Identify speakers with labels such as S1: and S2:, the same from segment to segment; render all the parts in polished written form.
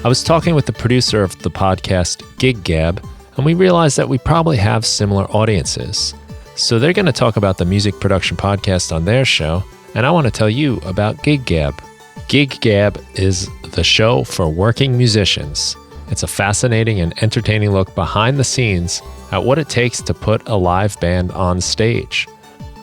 S1: I was talking with the producer of the podcast, Gig Gab, and we realized that we probably have similar audiences. So they're going to talk about the music production podcast on their show, and I want to tell you about Gig Gab. Gig Gab is the show for working musicians. It's a fascinating and entertaining look behind the scenes at what it takes to put a live band on stage.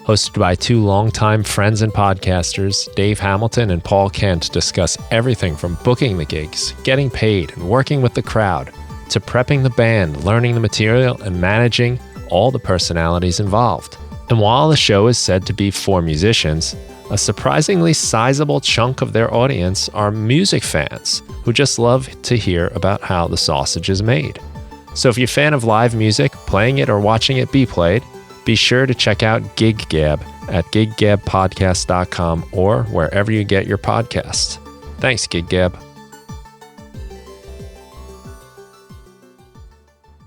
S1: Hosted by two longtime friends and podcasters, Dave Hamilton and Paul Kent discuss everything from booking the gigs, getting paid, and working with the crowd, to prepping the band, learning the material, and managing all the personalities involved. And while the show is said to be for musicians, a surprisingly sizable chunk of their audience are music fans who just love to hear about how the sausage is made. So if you're a fan of live music, playing it or watching it be played, be sure to check out Gig Gab at giggabpodcast.com or wherever you get your podcasts. Thanks, Gig Gab.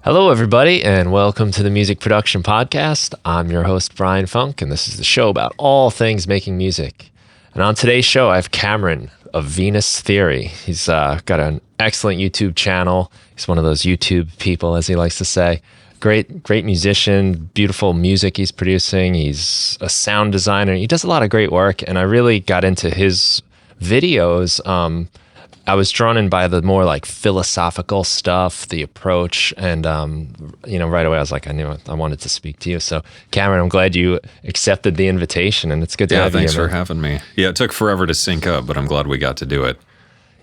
S1: Hello, everybody, and welcome to the Music Production Podcast. I'm your host, Brian Funk, and this is the show about all things making music. And on today's show, I have Cameron of Venus Theory. He's got an excellent YouTube channel. He's one of those YouTube people, as he likes to say. Great musician, beautiful music he's producing. He's a sound designer. He does a lot of great work, and I really got into his videos. I was drawn in by the more like philosophical stuff, the approach, and right away I was like, I knew I wanted to speak to you. So, Cameron, I'm glad you accepted the invitation, and it's good to have you. Yeah,
S2: thanks for having me. Yeah, it took forever to sync up, but I'm glad we got to do it.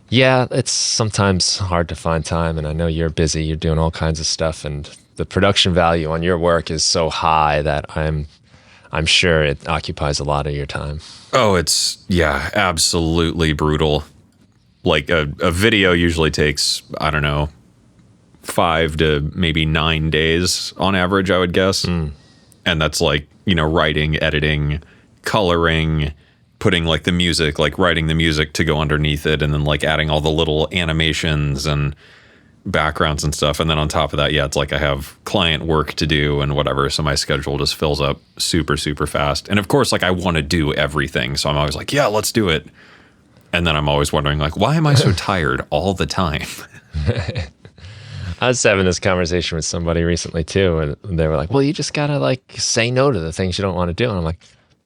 S1: Yeah, it's sometimes hard to find time, and I know you're busy. You're doing all kinds of stuff, and the production value on your work is so high that I'm sure it occupies a lot of your time.
S2: Oh, it's absolutely brutal. Like a video usually takes, 5 to maybe 9 days on average, I would guess. And that's like, writing, editing, coloring, putting like the music, like writing the music to go underneath it, and then like adding all the little animations and backgrounds and stuff. And then on top of that, it's like I have client work to do and whatever. So my schedule just fills up super, super fast. And of course, like I want to do everything. So I'm always like, yeah, let's do it. And then I'm always wondering, like, why am I so tired all the time?
S1: I was having this conversation with somebody recently, too, and they were like, well, you just got to, like, say no to the things you don't want to do. And I'm like,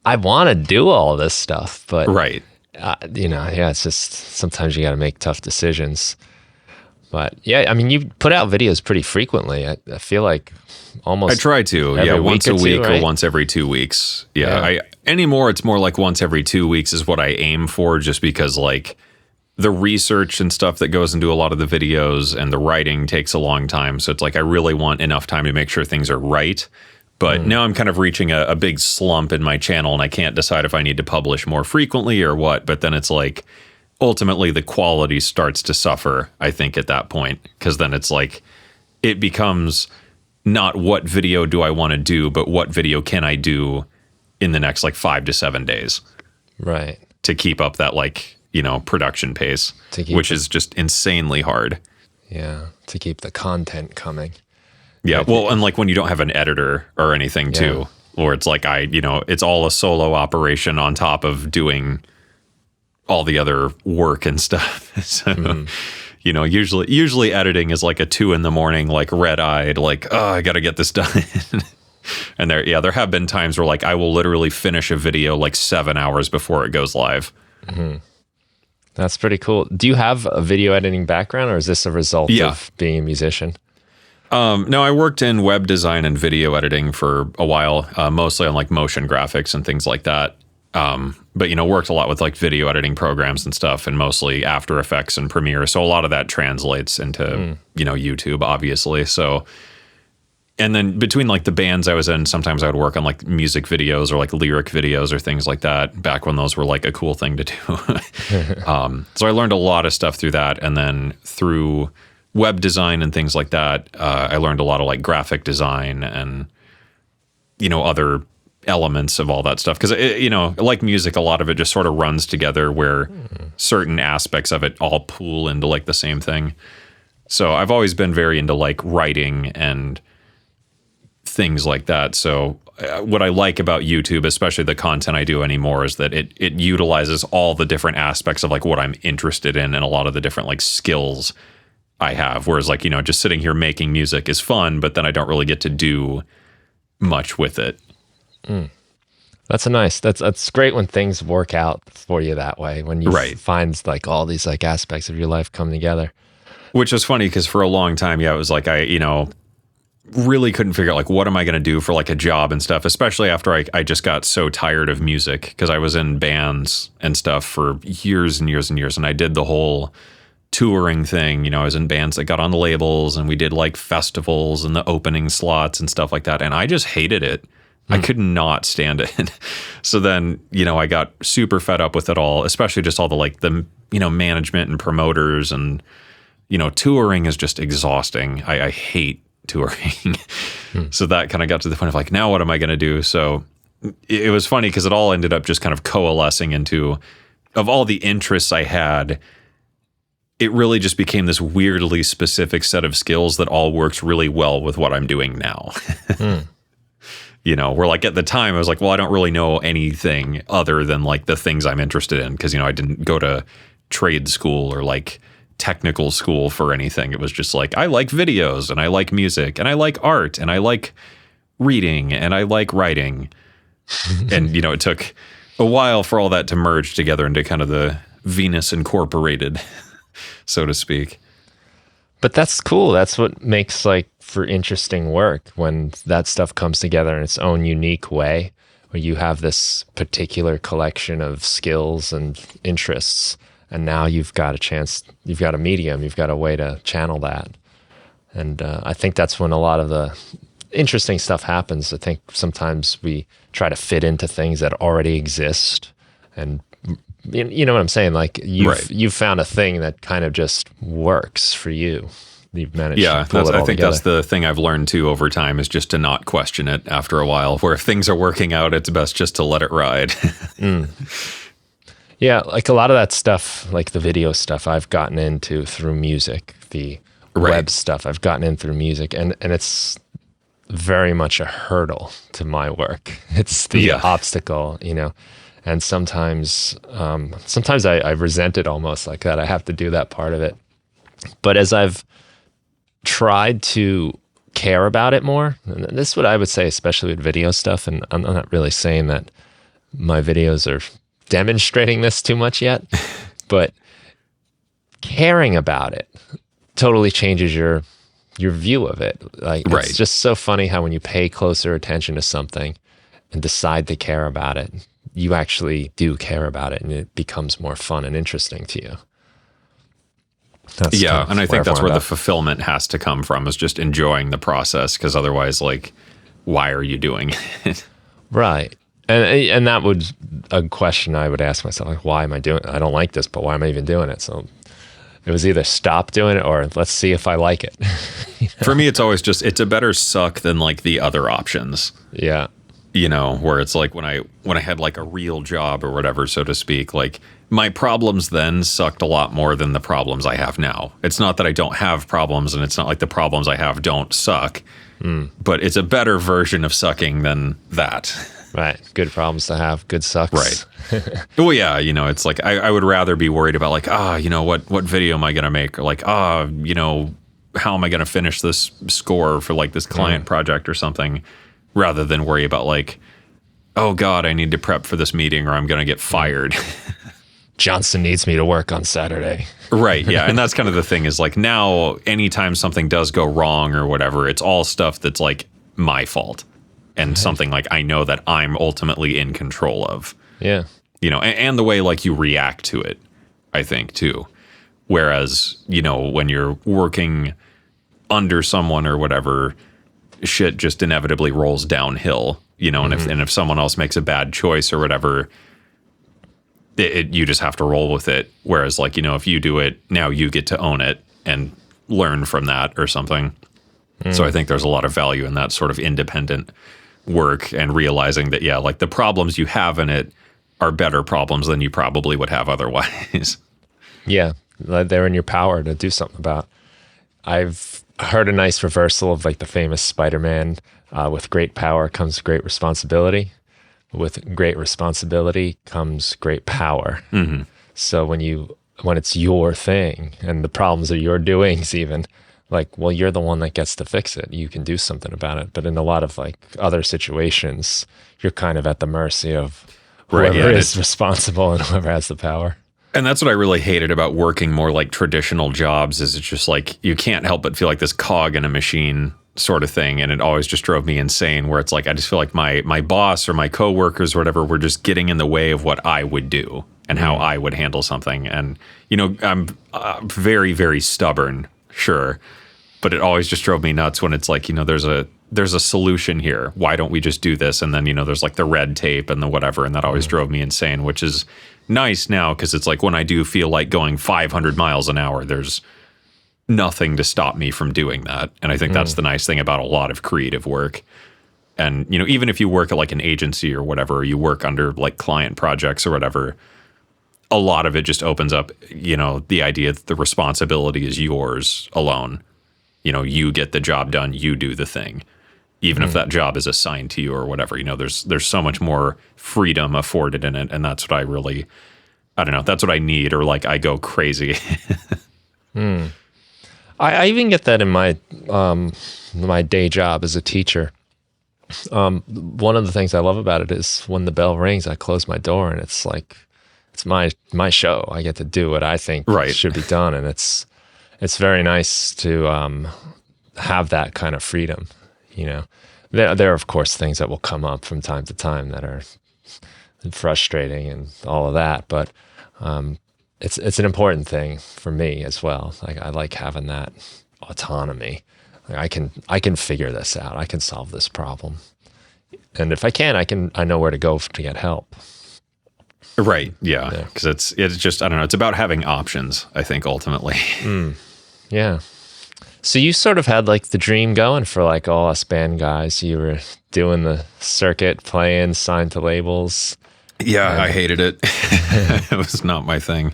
S1: I want to do all this stuff, but,
S2: right.
S1: It's just sometimes you got to make tough decisions. But, yeah, I mean, you put out videos pretty frequently. I feel like almost
S2: I try to, once a week or once every 2 weeks. Anymore, it's more like once every 2 weeks is what I aim for, just because like the research and stuff that goes into a lot of the videos and the writing takes a long time. So it's like I really want enough time to make sure things are right. But now I'm kind of reaching a big slump in my channel, and I can't decide if I need to publish more frequently or what. But then it's like ultimately the quality starts to suffer, I think, at that point, because then it's like it becomes not what video do I want to do, but what video can I do in the next like 5 to 7 days,
S1: right?
S2: To keep up that production pace, which is just insanely hard.
S1: Yeah, to keep the content coming.
S2: Yeah, well, and like when you don't have an editor or anything too, or it's like it's all a solo operation on top of doing all the other work and stuff. So, usually editing is like a 2 a.m, like red-eyed, like, oh, I got to get this done. And there have been times where like I will literally finish a video like 7 hours before it goes live.
S1: Mm-hmm. That's pretty cool. Do you have a video editing background, or is this a result of being a musician?
S2: No, I worked in web design and video editing for a while, mostly on like motion graphics and things like that. But worked a lot with like video editing programs and stuff, and mostly After Effects and Premiere. So a lot of that translates into YouTube, obviously. So. And then between like the bands I was in, sometimes I would work on like music videos or like lyric videos or things like that, back when those were like a cool thing to do. So I learned a lot of stuff through that. And then through web design and things like that, I learned a lot of like graphic design and, other elements of all that stuff. Because, like music, a lot of it just sort of runs together, where certain aspects of it all pool into like the same thing. So I've always been very into like writing and things like that. So what I like about YouTube, especially the content I do anymore, is that it utilizes all the different aspects of like what I'm interested in, and a lot of the different like skills I have. Whereas like, just sitting here making music is fun, but then I don't really get to do much with it.
S1: That's great when things work out for you that way, when you
S2: Right.
S1: find like all these like aspects of your life come together.
S2: Which is funny because for a long time, it was like I really couldn't figure out like what am I going to do for like a job and stuff, especially after I just got so tired of music because I was in bands and stuff for years and years and years. And I did the whole touring thing. I was in bands that got on the labels and we did like festivals and the opening slots and stuff like that. And I just hated it. I could not stand it. So then, I got super fed up with it all, especially just all the management and promoters and, touring is just exhausting. I hate touring. So that kind of got to the point of like, now what am I going to do? So it was funny because it all ended up just kind of coalescing into, of all the interests I had, it really just became this weirdly specific set of skills that all works really well with what I'm doing now. Where like at the time I was like, well, I don't really know anything other than like the things I'm interested in. Cause I didn't go to trade school or like technical school for anything. It was just like, I like videos and I like music and I like art and I like reading and I like writing. And, it took a while for all that to merge together into kind of the Venus Incorporated, so to speak.
S1: But that's cool. That's what makes like for interesting work, when that stuff comes together in its own unique way, where you have this particular collection of skills and interests, and now you've got a medium, you've got a way to channel that. And I think that's when a lot of the interesting stuff happens. I think sometimes we try to fit into things that already exist, and you know what I'm saying? Like you've found a thing that kind of just works for you. You've managed to pull it all
S2: I think
S1: together.
S2: that's the thing I've learned too over time, is just to not question it after a while, where if things are working out, it's best just to let it ride.
S1: Yeah, like a lot of that stuff, like the video stuff, I've gotten into through music. The web stuff I've gotten in through music, and it's very much a hurdle to my work. It's the obstacle, and sometimes I resent it almost, like that I have to do that part of it. But as I've tried to care about it more, and this is what I would say, especially with video stuff, and I'm not really saying that my videos are demonstrating this too much yet, but caring about it totally changes your view of it. Like, it's just so funny how when you pay closer attention to something and decide to care about it, you actually do care about it, and it becomes more fun and interesting to you.
S2: And I think that's where the fulfillment has to come from, is just enjoying the process, because otherwise, like, why are you doing it?
S1: Right. And that would a question I would ask myself, like, why am I doing it? I don't like this, but why am I even doing it? So it was either stop doing it or let's see if I like it.
S2: For me, it's always just, it's a better suck than like the other options.
S1: Yeah.
S2: Where it's like when I had like a real job or whatever, so to speak, like my problems then sucked a lot more than the problems I have now. It's not that I don't have problems, and it's not like the problems I have don't suck, but it's a better version of sucking than that.
S1: Right. Good problems to have. Good sucks.
S2: Right. Well, yeah, it's like I would rather be worried about like, what video am I going to make? Or like, how am I going to finish this score for like this client project or something, rather than worry about like, oh God, I need to prep for this meeting or I'm going to get fired.
S1: Johnson needs me to work on Saturday.
S2: Right. Yeah. And that's kind of the thing, is like now anytime something does go wrong or whatever, it's all stuff that's like my fault. And something like I know that I'm ultimately in control of.
S1: Yeah.
S2: And the way like you react to it, I think too. Whereas, when you're working under someone or whatever, shit just inevitably rolls downhill, and if someone else makes a bad choice or whatever, you just have to roll with it. Whereas like, if you do it, now you get to own it and learn from that or something. So I think there's a lot of value in that sort of independent work, and realizing that, like the problems you have in it are better problems than you probably would have otherwise.
S1: Yeah. They're in your power to do something about. I've heard a nice reversal of like the famous Spider-Man, with great power comes great responsibility. With great responsibility comes great power. So when you when it's your thing and the problems are your doings, even like, well, you're the one that gets to fix it. You can do something about it. But in a lot of like other situations, you're kind of at the mercy of whoever is responsible and whoever has the power.
S2: And that's what I really hated about working more like traditional jobs is it's just like you can't help but feel like this cog in a machine sort of thing. And it always just drove me insane where it's like I just feel like my boss or my coworkers or whatever were just getting in the way of what I would do and how I would handle something. And, you know, I'm very, very stubborn, sure. But it always just drove me nuts when it's like, you know, there's a solution here. Why don't we just do this? And then, you know, there's like the red tape and the whatever. And that always drove me insane, which is nice now because it's like when I do feel like going 500 miles an hour, there's nothing to stop me from doing that. And I think that's the nice thing about a lot of creative work. And, you know, even if you work at like an agency or whatever, or you work under like client projects or whatever, a lot of it just opens up, you know, the idea that the responsibility is yours alone. You know, you get the job done, you do the thing. Even if that job is assigned to you or whatever, you know, there's so much more freedom afforded in it. And that's what I really, I don't know, that's what I need, or like I go crazy.
S1: I even get that in my day job as a teacher. One of the things I love about it is when the bell rings, I close my door and it's like, it's my show. I get to do what I think should be done. And it's very nice to have that kind of freedom. You know, there are, of course, things that will come up from time to time that are frustrating and all of that. But it's an important thing for me as well. Like I like having that autonomy. Like I can figure this out. I can solve this problem. And if I can, I know where to go to get help.
S2: Right. Yeah. Because it's just, I don't know, it's about having options, I think, ultimately.
S1: Yeah. So you sort of had like the dream going for like all us band guys. You were doing the circuit, playing, signed to labels.
S2: Yeah, I hated it. It was not my thing.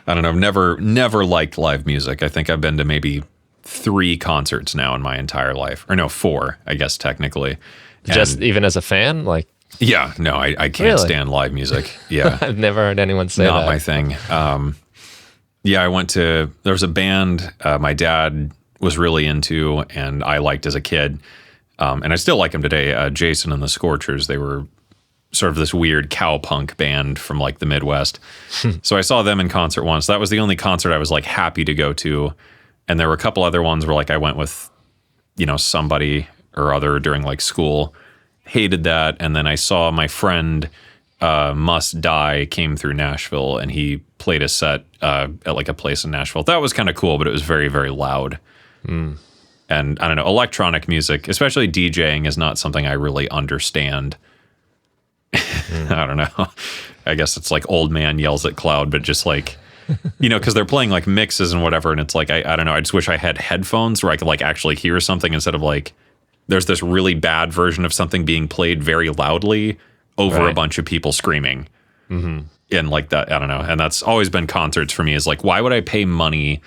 S2: I don't know. Never liked live music. I think I've been to maybe 3 concerts now in my entire life. Or no, 4, I guess, technically.
S1: Just even as a fan? Like,
S2: yeah, no, I can't stand live music. Yeah.
S1: I've never heard anyone say that.
S2: Not my thing. Yeah, there was a band my dad was really into and I liked as a kid. And I still like them today. Jason and the Scorchers, they were sort of this weird cowpunk band from like the Midwest. So I saw them in concert once. That was the only concert I was like happy to go to. And there were a couple other ones where like I went with, you know, somebody or other during like school. Hated that. And then I saw my friend Must Die came through Nashville and he played a set at like a place in Nashville. That was kind of cool, but it was very, very loud. And I don't know, electronic music, especially DJing, is not something I really understand. I don't know. I guess it's like old man yells at cloud, but just like, you know, because they're playing like mixes and whatever. And it's like, I don't know. I just wish I had headphones where I could like actually hear something instead of like, there's this really bad version of something being played very loudly over a bunch of people screaming. And like that, I don't know. And that's always been concerts for me is like, why would I pay money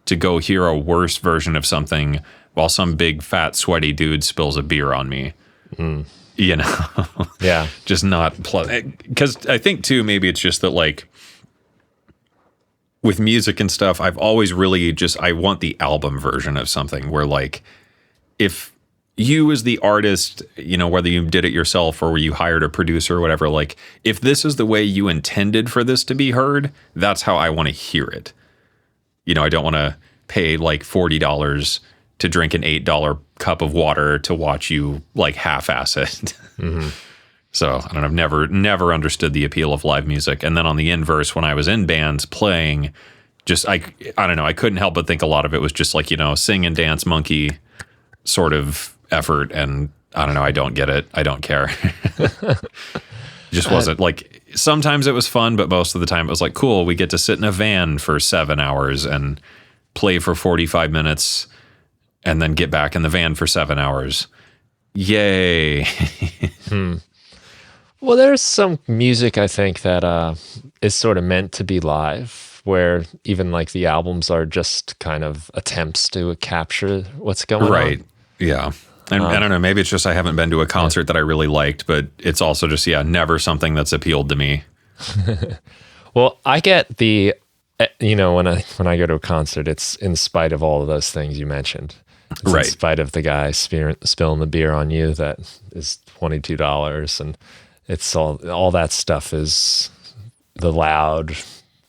S2: to go hear a worse version of something while some big fat sweaty dude spills a beer on me? You know?
S1: Yeah.
S2: Just not pleasant. Because I think too, maybe it's just that like with music and stuff, I've always really just, I want the album version of something where like, if you as the artist, you know, whether you did it yourself or you hired a producer or whatever, like if this is the way you intended for this to be heard, that's how I want to hear it. You know, I don't want to pay like $40 to drink an $8 cup of water to watch you like half-ass it. So I don't know, I've never understood the appeal of live music. And then on the inverse, when I was in bands playing, just I don't know, I couldn't help but think a lot of it was just like, you know, sing and dance monkey sort of effort. And I don't know, I don't get it. I don't care. Just wasn't like, sometimes it was fun, but most of the time it was like, cool, we get to sit in a van for 7 hours and play for 45 minutes and then get back in the van for 7 hours. Yay.
S1: Well, there's some music I think that is sort of meant to be live, where even like the albums are just kind of attempts to capture what's going on.
S2: Right. Yeah. And I don't know, maybe it's just I haven't been to a concert that I really liked, but it's also just, never something that's appealed to me.
S1: Well, I get the when I go to a concert, it's in spite of all of those things you mentioned. It's
S2: Right.
S1: in spite of the guy spilling the beer on you that is $22, and it's all that stuff is the loud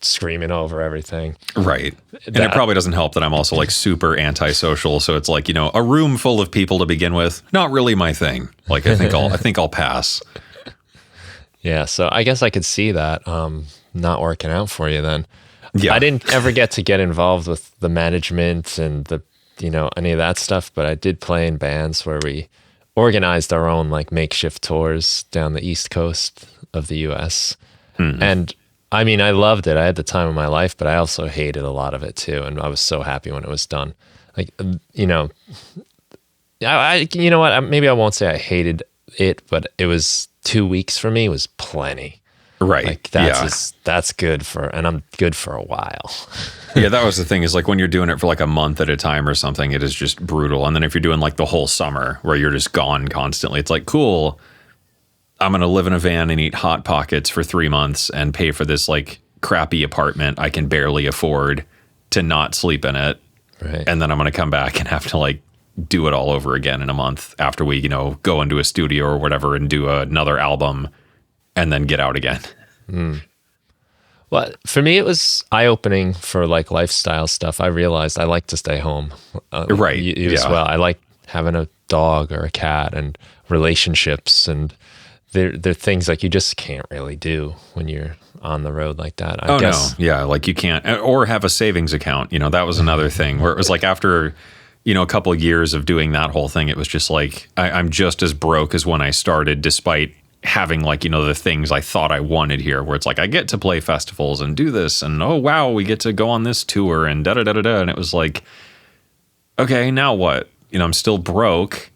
S1: screaming over everything.
S2: Right. And it probably doesn't help that I'm also like super antisocial. So it's like, a room full of people to begin with, not really my thing. Like I think I'll pass.
S1: Yeah, so I guess I could see that not working out for you then.
S2: Yeah.
S1: I didn't ever get involved with the management and any of that stuff, but I did play in bands where we organized our own like makeshift tours down the East Coast of the US. And I mean, I loved it. I had the time of my life, but I also hated a lot of it too. And I was so happy when it was done. Like, you know what? Maybe I won't say I hated it, but it was 2 weeks for me was plenty.
S2: Right.
S1: Like that's good and I'm good for a while.
S2: Yeah, that was the thing is like when you're doing it for like a month at a time or something, it is just brutal. And then if you're doing like the whole summer where you're just gone constantly, it's like, cool, I'm going to live in a van and eat Hot Pockets for 3 months and pay for this like crappy apartment I can barely afford to not sleep in it.
S1: Right.
S2: And then I'm going to come back and have to like do it all over again in a month after we, go into a studio or whatever and do another album and then get out again.
S1: Well, for me, it was eye-opening for like lifestyle stuff. I realized I like to stay home.
S2: Right.
S1: You as well. I like having a dog or a cat and relationships, and they're things like you just can't really do when you're on the road like that. I guess.
S2: No. Yeah. Like you can't, or have a savings account. That was another thing where it was like after, a couple of years of doing that whole thing, it was just like, I'm just as broke as when I started, despite having like, the things I thought I wanted here, where it's like, I get to play festivals and do this. And oh, wow, we get to go on this tour and da da da da da. And it was like, okay, now what? I'm still broke.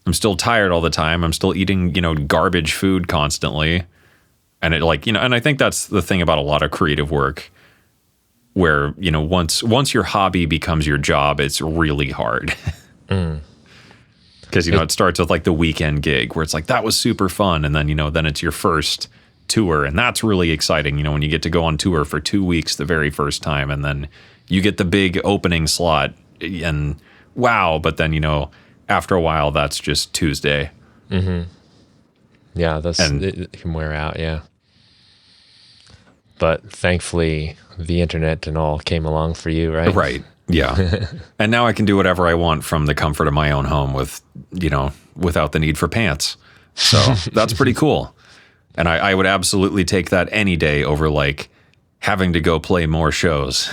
S2: I'm still tired all the time. I'm still eating, garbage food constantly. And it like, and I think that's the thing about a lot of creative work where, once your hobby becomes your job, it's really hard. Because, it starts with like the weekend gig where it's like, that was super fun. And then, then it's your first tour. And that's really exciting, when you get to go on tour for 2 weeks the very first time. And then you get the big opening slot and wow. But then, after a while, that's just Tuesday.
S1: Mm-hmm. Yeah, it can wear out, yeah. But thankfully, the internet and all came along for you, right?
S2: Right. Yeah. And now I can do whatever I want from the comfort of my own home with, without the need for pants. So that's pretty cool. And I would absolutely take that any day over like having to go play more shows.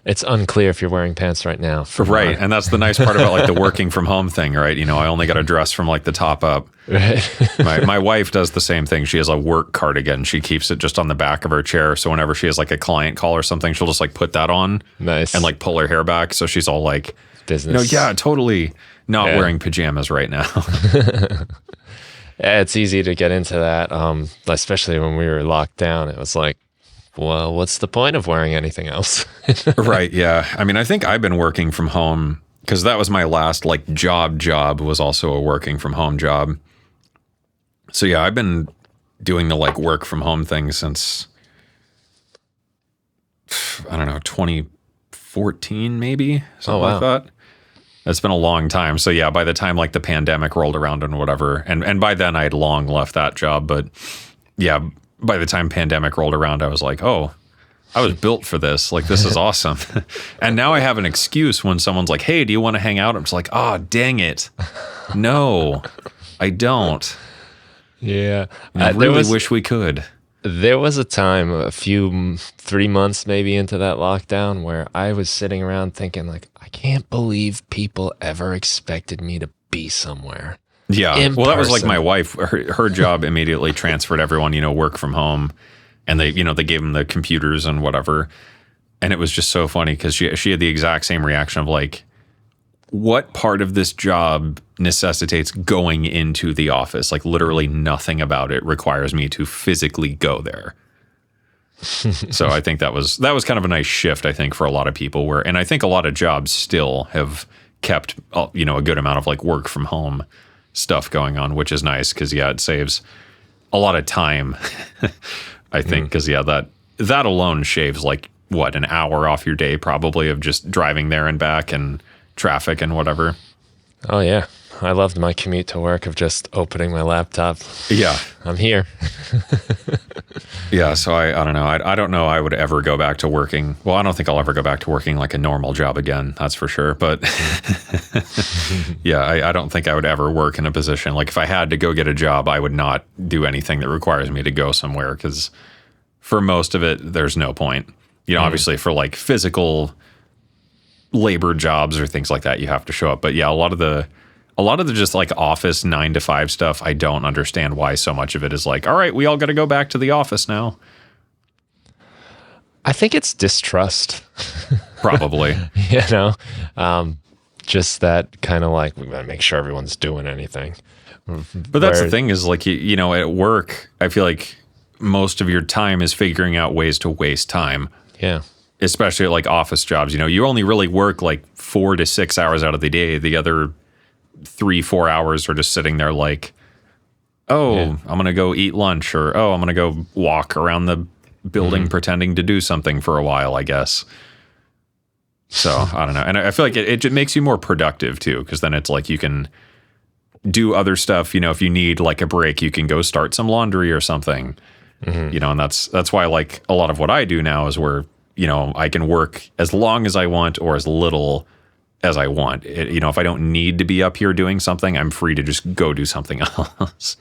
S1: It's unclear if you're wearing pants right now.
S2: Right. And that's the nice part about like the working from home thing, right? I only got to dress from like the top up.
S1: Right.
S2: My wife does the same thing. She has a work cardigan. She keeps it just on the back of her chair. So whenever she has like a client call or something, she'll just like put that on.
S1: Nice.
S2: And like pull her hair back. So she's all like,
S1: business.
S2: yeah, totally not wearing pajamas right now.
S1: Yeah, it's easy to get into that. Especially when we were locked down. It was like, well, what's the point of wearing anything else?
S2: Right. Yeah. I mean, I think I've been working from home because that was my last like job was also a working from home job. So yeah, I've been doing the like work from home thing since, I don't know, 2014 maybe, something like that. It's been a long time. So yeah, by the time like the pandemic rolled around and whatever, and by then I had long left that job, but yeah, by the time pandemic rolled around, I was like, oh, I was built for this. Like, this is awesome. And now I have an excuse when someone's like, hey, do you want to hang out? I'm just like, oh, dang it. No, I don't.
S1: Yeah.
S2: I really wish we could.
S1: There was a time, 3 months maybe into that lockdown, where I was sitting around thinking like, I can't believe people ever expected me to be somewhere.
S2: Yeah. Well, that was like my wife. Her job immediately transferred everyone, work from home. And they gave them the computers and whatever. And it was just so funny because she had the exact same reaction of like, what part of this job necessitates going into the office? Like literally nothing about it requires me to physically go there. So I think that was kind of a nice shift, I think, for a lot of people and I think a lot of jobs still have kept, a good amount of like work from home stuff going on, which is nice because it saves a lot of time. I think because that alone shaves like an hour off your day probably of just driving there and back and traffic and whatever.
S1: Oh yeah. I loved my commute to work of just opening my laptop.
S2: Yeah.
S1: I'm here.
S2: Yeah. So I don't know. I don't know I would ever go back to working. Well, I don't think I'll ever go back to working like a normal job again. That's for sure. But yeah, I don't think I would ever work in a position. Like if I had to go get a job, I would not do anything that requires me to go somewhere because for most of it, there's no point. You know, obviously for like physical labor jobs or things like that, you have to show up. But yeah, a lot of the just like office 9 to 5 stuff, I don't understand why so much of it is like, all right, we all got to go back to the office now.
S1: I think it's distrust.
S2: Probably.
S1: You know, just that kind of like, we got to make sure everyone's doing anything.
S2: But that's the thing is like, you know, at work, I feel like most of your time is figuring out ways to waste time.
S1: Yeah.
S2: Especially at like office jobs, you know, you only really work like 4 to 6 hours out of the day. The other 3-4 hours are just sitting there like, I'm going to go eat lunch, or, I'm going to go walk around the building pretending to do something for a while, I guess. So I don't know. And I feel like it makes you more productive too, because then it's like you can do other stuff. You know, if you need like a break, you can go start some laundry or something, you know, and that's why like a lot of what I do now is where, you know, I can work as long as I want or as little as I want. You know, if I don't need to be up here doing something, I'm free to just go do something else.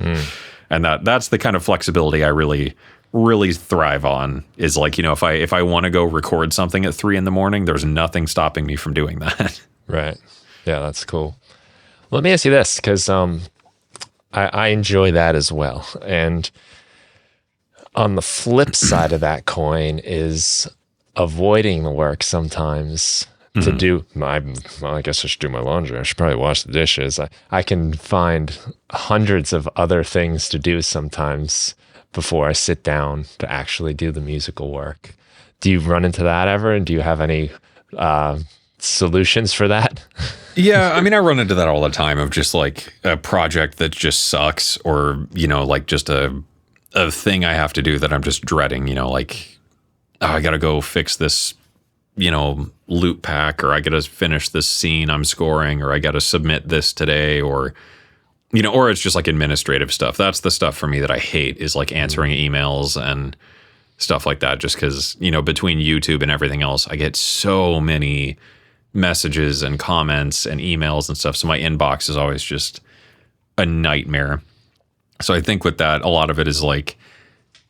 S2: And that's the kind of flexibility I really, really thrive on, is like, you know, if I want to go record something at 3 a.m, there's nothing stopping me from doing that.
S1: Right. Yeah, that's cool. Let me ask you this, because I enjoy that as well. And on the flip side of that coin is avoiding the work sometimes to do I guess I should do my laundry. I should probably wash the dishes. I can find hundreds of other things to do sometimes before I sit down to actually do the musical work. Do you run into that ever? And do you have any solutions for that?
S2: Yeah, I mean, I run into that all the time of just like a project that just sucks, or, you know, like just a thing I have to do that I'm just dreading, you know, like, oh, I got to go fix this, you know, loop pack, or I got to finish this scene I'm scoring, or I got to submit this today, or, you know, or it's just like administrative stuff. That's the stuff for me that I hate, is like answering emails and stuff like that, just because, you know, between YouTube and everything else, I get so many messages and comments and emails and stuff. So my inbox is always just a nightmare. So I think with that, a lot of it is like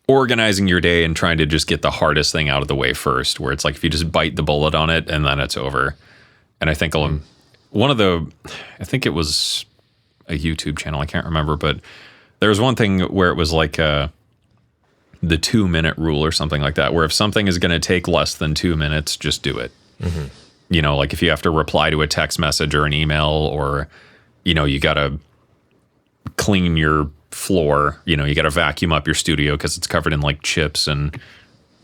S2: organizing your day and trying to just get the hardest thing out of the way first, where it's like if you just bite the bullet on it and then it's over. And I think I think it was a YouTube channel, I can't remember, but there was one thing where it was like the 2-minute rule or something like that, where if something is going to take less than 2 minutes, just do it. You know, like if you have to reply to a text message or an email, or, you know, you got to clean your floor, you know, you got to vacuum up your studio because it's covered in like chips and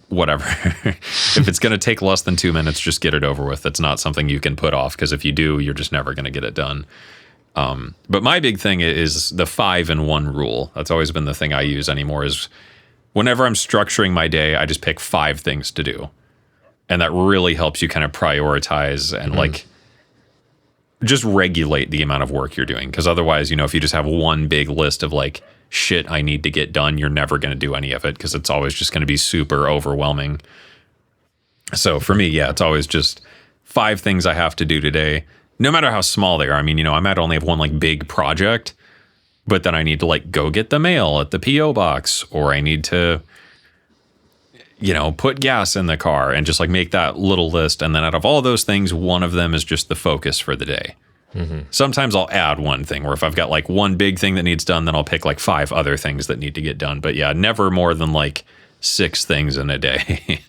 S2: whatever. If it's going to take less than 2 minutes, just get it over with. It's not something you can put off, because if you do, you're just never going to get it done. But my big thing is the 5-in-1 rule. That's always been the thing I use anymore, is whenever I'm structuring my day, I just pick 5 things to do. And that really helps you kind of prioritize and like just regulate the amount of work you're doing. Because otherwise, you know, if you just have one big list of like shit I need to get done, you're never going to do any of it, because it's always just going to be super overwhelming. So for me, yeah, it's always just 5 things I have to do today, no matter how small they are. I mean, you know, I might only have one like big project, but then I need to like go get the mail at the PO box, or I need to, you know, put gas in the car, and just like make that little list. And then out of all those things, one of them is just the focus for the day. Sometimes I'll add one thing, where if I've got like one big thing that needs done, then I'll pick like 5 other things that need to get done. But yeah, never more than like 6 things in a day.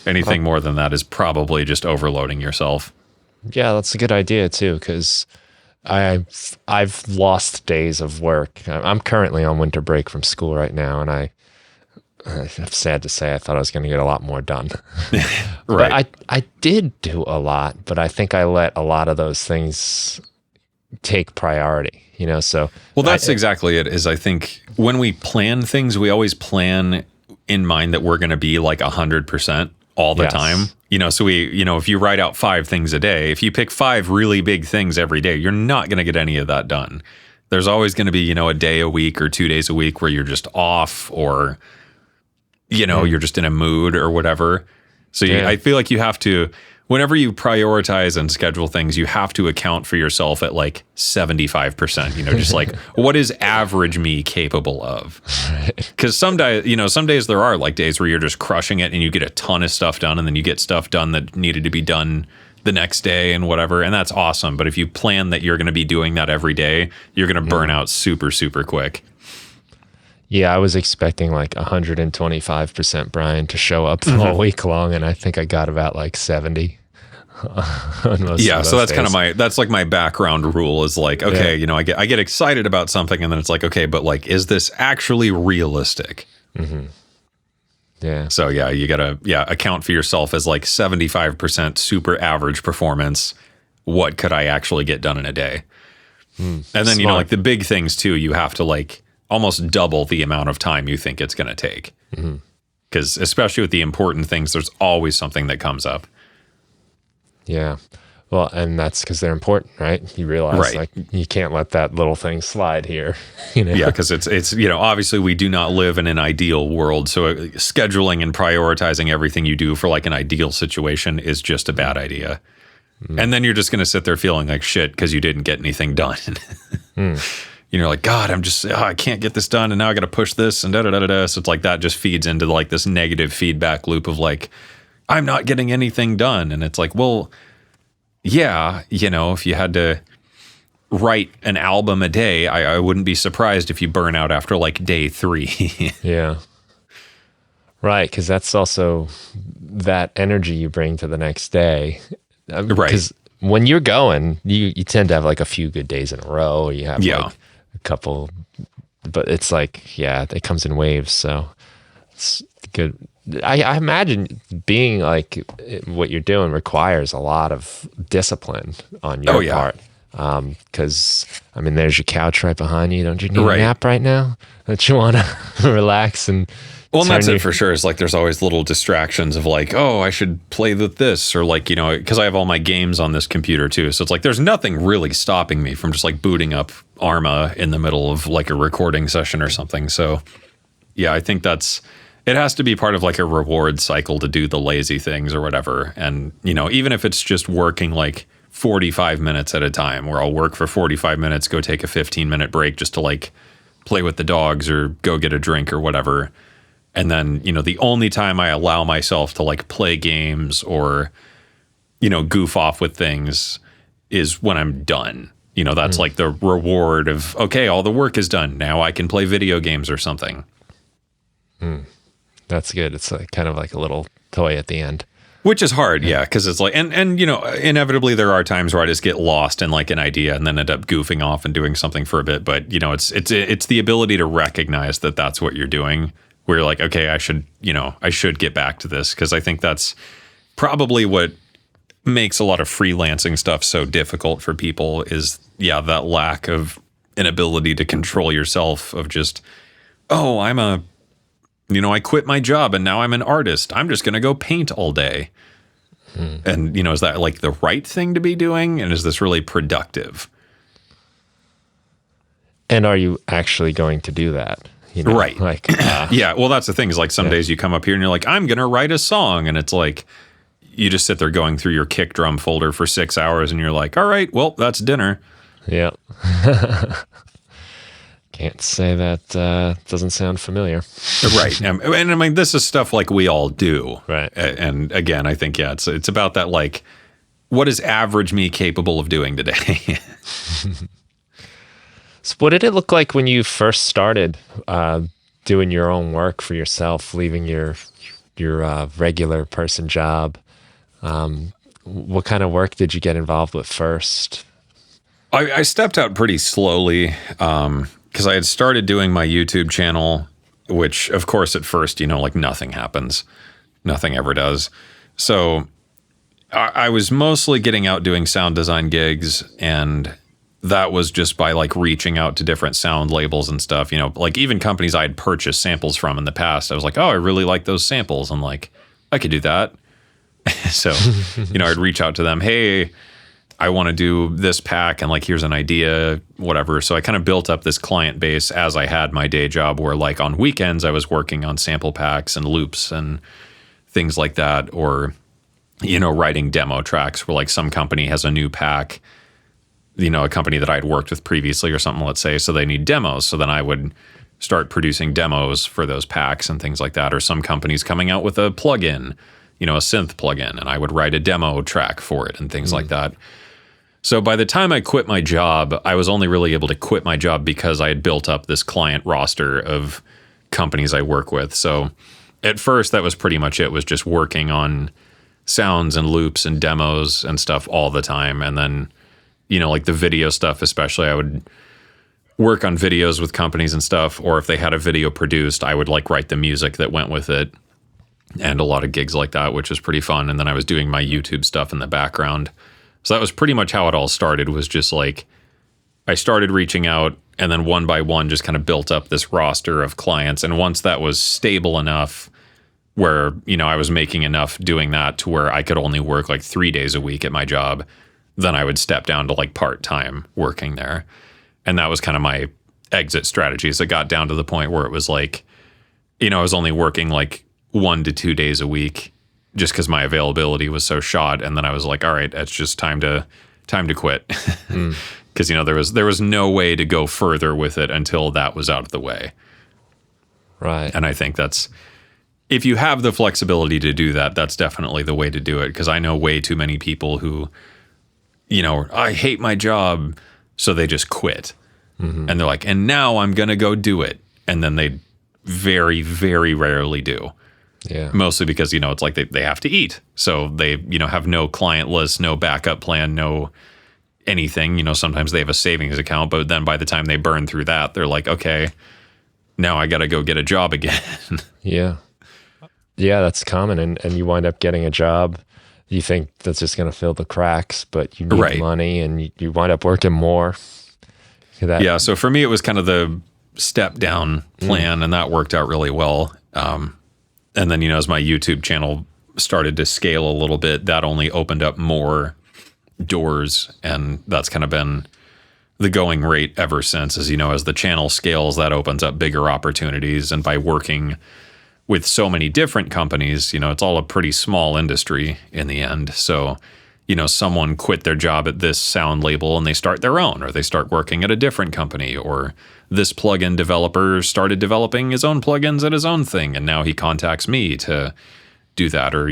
S2: Anything more than that is probably just overloading yourself.
S1: Yeah, that's a good idea too, because I've lost days of work. I'm currently on winter break from school right now, and I'm sad to say I thought I was going to get a lot more done.
S2: Right.
S1: But I did do a lot, but I think I let a lot of those things take priority, you know, so.
S2: Well, that's exactly it, is I think when we plan things, we always plan in mind that we're going to be like 100% all the
S1: Yes.
S2: time. So if you write out 5 things a day, if you pick 5 really big things every day, you're not going to get any of that done. There's always going to be, a day a week or 2 days a week where you're just off, or, you're just in a mood or whatever. So I feel like you have to, whenever you prioritize and schedule things, you have to account for yourself at like 75%, just like, what is average me capable of? Because some days there are like days where you're just crushing it and you get a ton of stuff done, and then you get stuff done that needed to be done the next day and whatever. And that's awesome. But if you plan that you're going to be doing that every day, you're going to burn out super, super quick.
S1: Yeah, I was expecting like 125% Brian to show up all week long, and I think I got about like 70.
S2: Yeah, so that's kind of that's like my background rule is like, okay, I get excited about something, and then it's like, okay, but like, is this actually realistic?
S1: Mm-hmm. Yeah.
S2: So yeah, you gotta account for yourself as like 75% super average performance. What could I actually get done in a day? And then
S1: Smart.
S2: like the big things too, you have to like almost double the amount of time you think it's going to take. Because especially with the important things, there's always something that comes up.
S1: Yeah. Well, and that's because they're important, right? You realize like you can't let that little thing slide here.
S2: Yeah, because it's obviously we do not live in an ideal world. So scheduling and prioritizing everything you do for like an ideal situation is just a bad idea. And then you're just going to sit there feeling like shit because you didn't get anything done. You're like, God, I can't get this done, and now I got to push this and da-da-da-da-da. So it's like that just feeds into like this negative feedback loop of like, I'm not getting anything done. And it's like, well, yeah, if you had to write an album a day, I wouldn't be surprised if you burn out after like day 3.
S1: Yeah. Right, because that's also that energy you bring to the next day.
S2: Right.
S1: Because when you're going, you tend to have like a few good days in a row. You have like a couple, but it's like, it comes in waves. So it's good. I imagine being like what you're doing requires a lot of discipline on your part. Because there's your couch right behind you. Don't you need a nap right now? Don't you want to relax and?
S2: Well, and that's it for sure. It's like there's always little distractions of like, oh, I should play with this, or like, because I have all my games on this computer too. So it's like there's nothing really stopping me from just like booting up Arma in the middle of like a recording session or something. So yeah, I think it has to be part of like a reward cycle to do the lazy things or whatever. And, even if it's just working like 45 minutes at a time, where I'll work for 45 minutes, go take a 15-minute break just to like play with the dogs or go get a drink or whatever. And then, the only time I allow myself to like play games or, goof off with things is when I'm done. That's like the reward of, okay, all the work is done. Now I can play video games or something.
S1: That's good. It's like kind of like a little toy at the end.
S2: Which is hard, yeah, because it's like, and inevitably there are times where I just get lost in like an idea and then end up goofing off and doing something for a bit. But, it's the ability to recognize that that's what you're doing. Where you're like, okay, I should get back to this, because I think that's probably what makes a lot of freelancing stuff so difficult for people is, that lack of an ability to control yourself of just, oh, I quit my job and now I'm an artist. I'm just going to go paint all day. And, is that like the right thing to be doing? And is this really productive?
S1: And are you actually going to do that?
S2: Right.
S1: Like,
S2: yeah. Well, that's the thing is like some days you come up here and you're like, I'm going to write a song. And it's like, you just sit there going through your kick drum folder for 6 hours and you're like, all right, well, that's dinner.
S1: Yeah. Can't say that doesn't sound familiar.
S2: Right. And this is stuff like we all do.
S1: Right.
S2: And again, I think, it's about that, like, what is average me capable of doing today?
S1: So what did it look like when you first started doing your own work for yourself, leaving your regular person job? What kind of work did you get involved with first?
S2: I stepped out pretty slowly because I had started doing my YouTube channel, which, of course, at first, like nothing happens. Nothing ever does. So I was mostly getting out doing sound design gigs, and that was just by like reaching out to different sound labels and stuff, like even companies I had purchased samples from in the past. I was like, oh, I really like those samples. And like, I could do that. So, I'd reach out to them, hey, I want to do this pack and like, here's an idea, whatever. So I kind of built up this client base as I had my day job where like on weekends I was working on sample packs and loops and things like that, or, writing demo tracks where like some company has a new pack, a company that I'd worked with previously or something, let's say, so they need demos. So then I would start producing demos for those packs and things like that. Or some companies coming out with a plugin, a synth plugin, and I would write a demo track for it and things like that. So by the time I quit my job, I was only really able to quit my job because I had built up this client roster of companies I work with. So at first, that was pretty much it, was just working on sounds and loops and demos and stuff all the time. And then, like the video stuff, especially, I would work on videos with companies and stuff. Or if they had a video produced, I would like write the music that went with it, and a lot of gigs like that, which was pretty fun. And then I was doing my YouTube stuff in the background. So that was pretty much how it all started, was just like I started reaching out, and then one by one just kind of built up this roster of clients. And once that was stable enough where, I was making enough doing that to where I could only work like 3 days a week at my job, then I would step down to like part-time working there. And that was kind of my exit strategies. It got down to the point where it was like, I was only working like 1 to 2 days a week just because my availability was so shot. And then I was like, all right, it's just time to quit. Because, there was no way to go further with it until that was out of the way.
S1: Right.
S2: And I think if you have the flexibility to do that, that's definitely the way to do it. Because I know way too many people who, I hate my job, so they just quit. And they're like, and now I'm going to go do it. And then they very, very rarely do.
S1: Yeah.
S2: Mostly because, it's like they have to eat. So they, have no client list, no backup plan, no anything. Sometimes they have a savings account, but then by the time they burn through that, they're like, okay, now I got to go get a job again.
S1: Yeah. Yeah, that's common. And you wind up getting a job. You think that's just going to fill the cracks, but you need money, and you wind up working more.
S2: Yeah. So for me, it was kind of the step down plan, and that worked out really well. And then, as my YouTube channel started to scale a little bit, that only opened up more doors. And that's kind of been the going rate ever since, as as the channel scales, that opens up bigger opportunities. And by working with so many different companies, it's all a pretty small industry in the end. So, someone quit their job at this sound label and they start their own, or they start working at a different company, or this plugin developer started developing his own plugins at his own thing, and now he contacts me to do that. Or,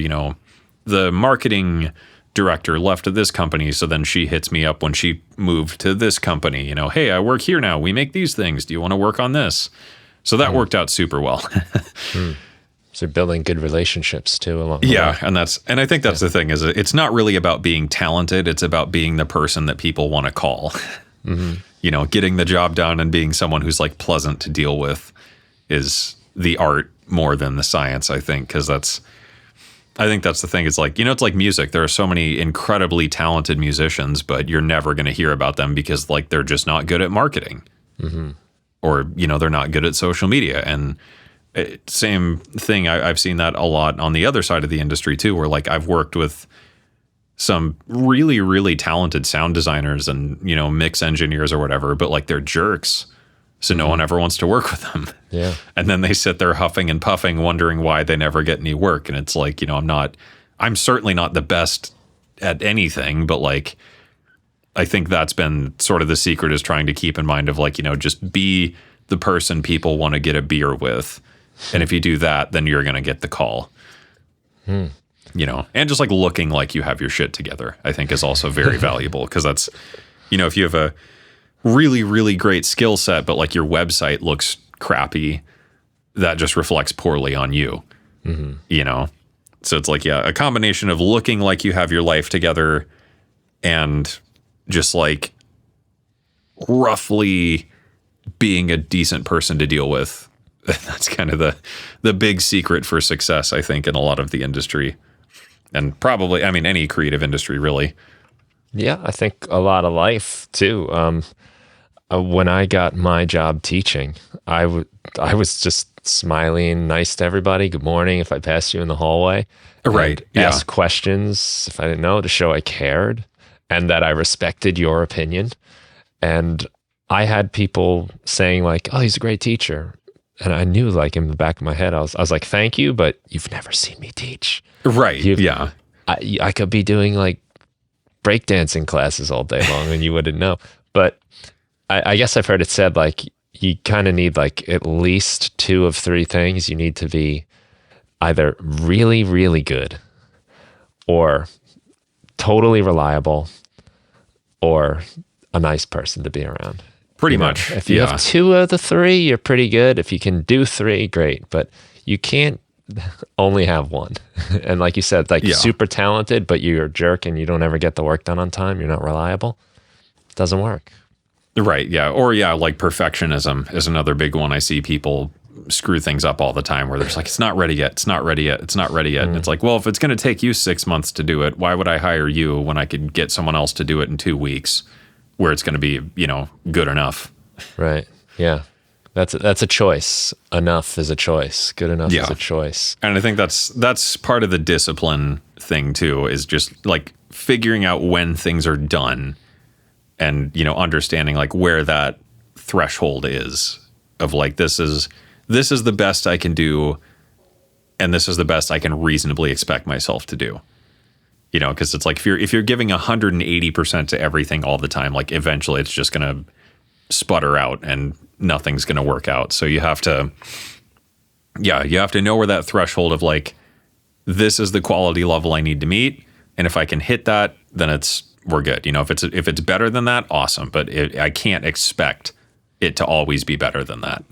S2: the marketing director left at this company, so then she hits me up when she moved to this company, hey, I work here now. We make these things. Do you want to work on this? So that worked out super well.
S1: So building good relationships too along the way.
S2: Yeah, and I think that's the thing, is it's not really about being talented. It's about being the person that people want to call. Getting the job done and being someone who's like pleasant to deal with is the art more than the science, I think, because I think that's the thing. It's like, it's like music. There are so many incredibly talented musicians, but you're never going to hear about them because like they're just not good at marketing. Or, they're not good at social media. And same thing, I've seen that a lot on the other side of the industry too, where like I've worked with some really, really talented sound designers and, mix engineers or whatever, but like they're jerks. So no one ever wants to work with them.
S1: Yeah.
S2: And then they sit there huffing and puffing, wondering why they never get any work. And it's like, I'm certainly not the best at anything, but like, I think that's been sort of the secret, is trying to keep in mind of like, just be the person people want to get a beer with. And if you do that, then you're going to get the call. And just like looking like you have your shit together, I think is also very valuable, because that's, if you have a really, really great skill set, but like your website looks crappy, that just reflects poorly on you, So it's like, a combination of looking like you have your life together and just like roughly being a decent person to deal with. That's kind of the big secret for success, I think, in a lot of the industry, and probably, any creative industry really.
S1: Yeah, I think a lot of life too. When I got my job teaching, I was just smiling, nice to everybody. Good morning if I passed you in the hallway.
S2: Right.
S1: And
S2: Yeah.
S1: ask questions if I didn't know to show I cared and that I respected your opinion. And I had people saying like, "Oh, he's a great teacher." And I knew like in the back of my head, I was like, "Thank you, but you've never seen me teach."
S2: Right. Yeah.
S1: I could be doing like breakdancing classes all day long and you wouldn't know. But I guess I've heard it said like you kind of need like at least two of three things. You need to be either really, really good or totally reliable or a nice person to be around.
S2: Pretty
S1: You know,
S2: much.
S1: if you
S2: Yeah.
S1: have two of the three, you're pretty good. If you can do three, great. But you can't only have one. And like you said, like
S2: Yeah.
S1: super talented, but you're a jerk and you don't ever get the work done on time. You're not reliable. It doesn't work.
S2: Right. Yeah. Or yeah, like perfectionism is another big one. I see people screw things up all the time where they're just like, it's not ready yet. It's not ready yet. It's not ready yet. And it's like, well, if it's going to take you 6 months to do it, why would I hire you when I could get someone else to do it in 2 weeks where it's going to be, good enough?
S1: Right. Yeah. That's a choice. Enough is a choice. Good enough
S2: Yeah.
S1: is a choice.
S2: And I think that's part of the discipline thing too, is just like figuring out when things are done and, understanding like where that threshold is of like, this is the best I can do. And this is the best I can reasonably expect myself to do, because it's like, if you're giving 180% to everything all the time, like eventually it's just going to sputter out and nothing's going to work out. So you have to know where that threshold of like, this is the quality level I need to meet. And if I can hit that, then we're good. If it's better than that, awesome. But I can't expect it to always be better than that.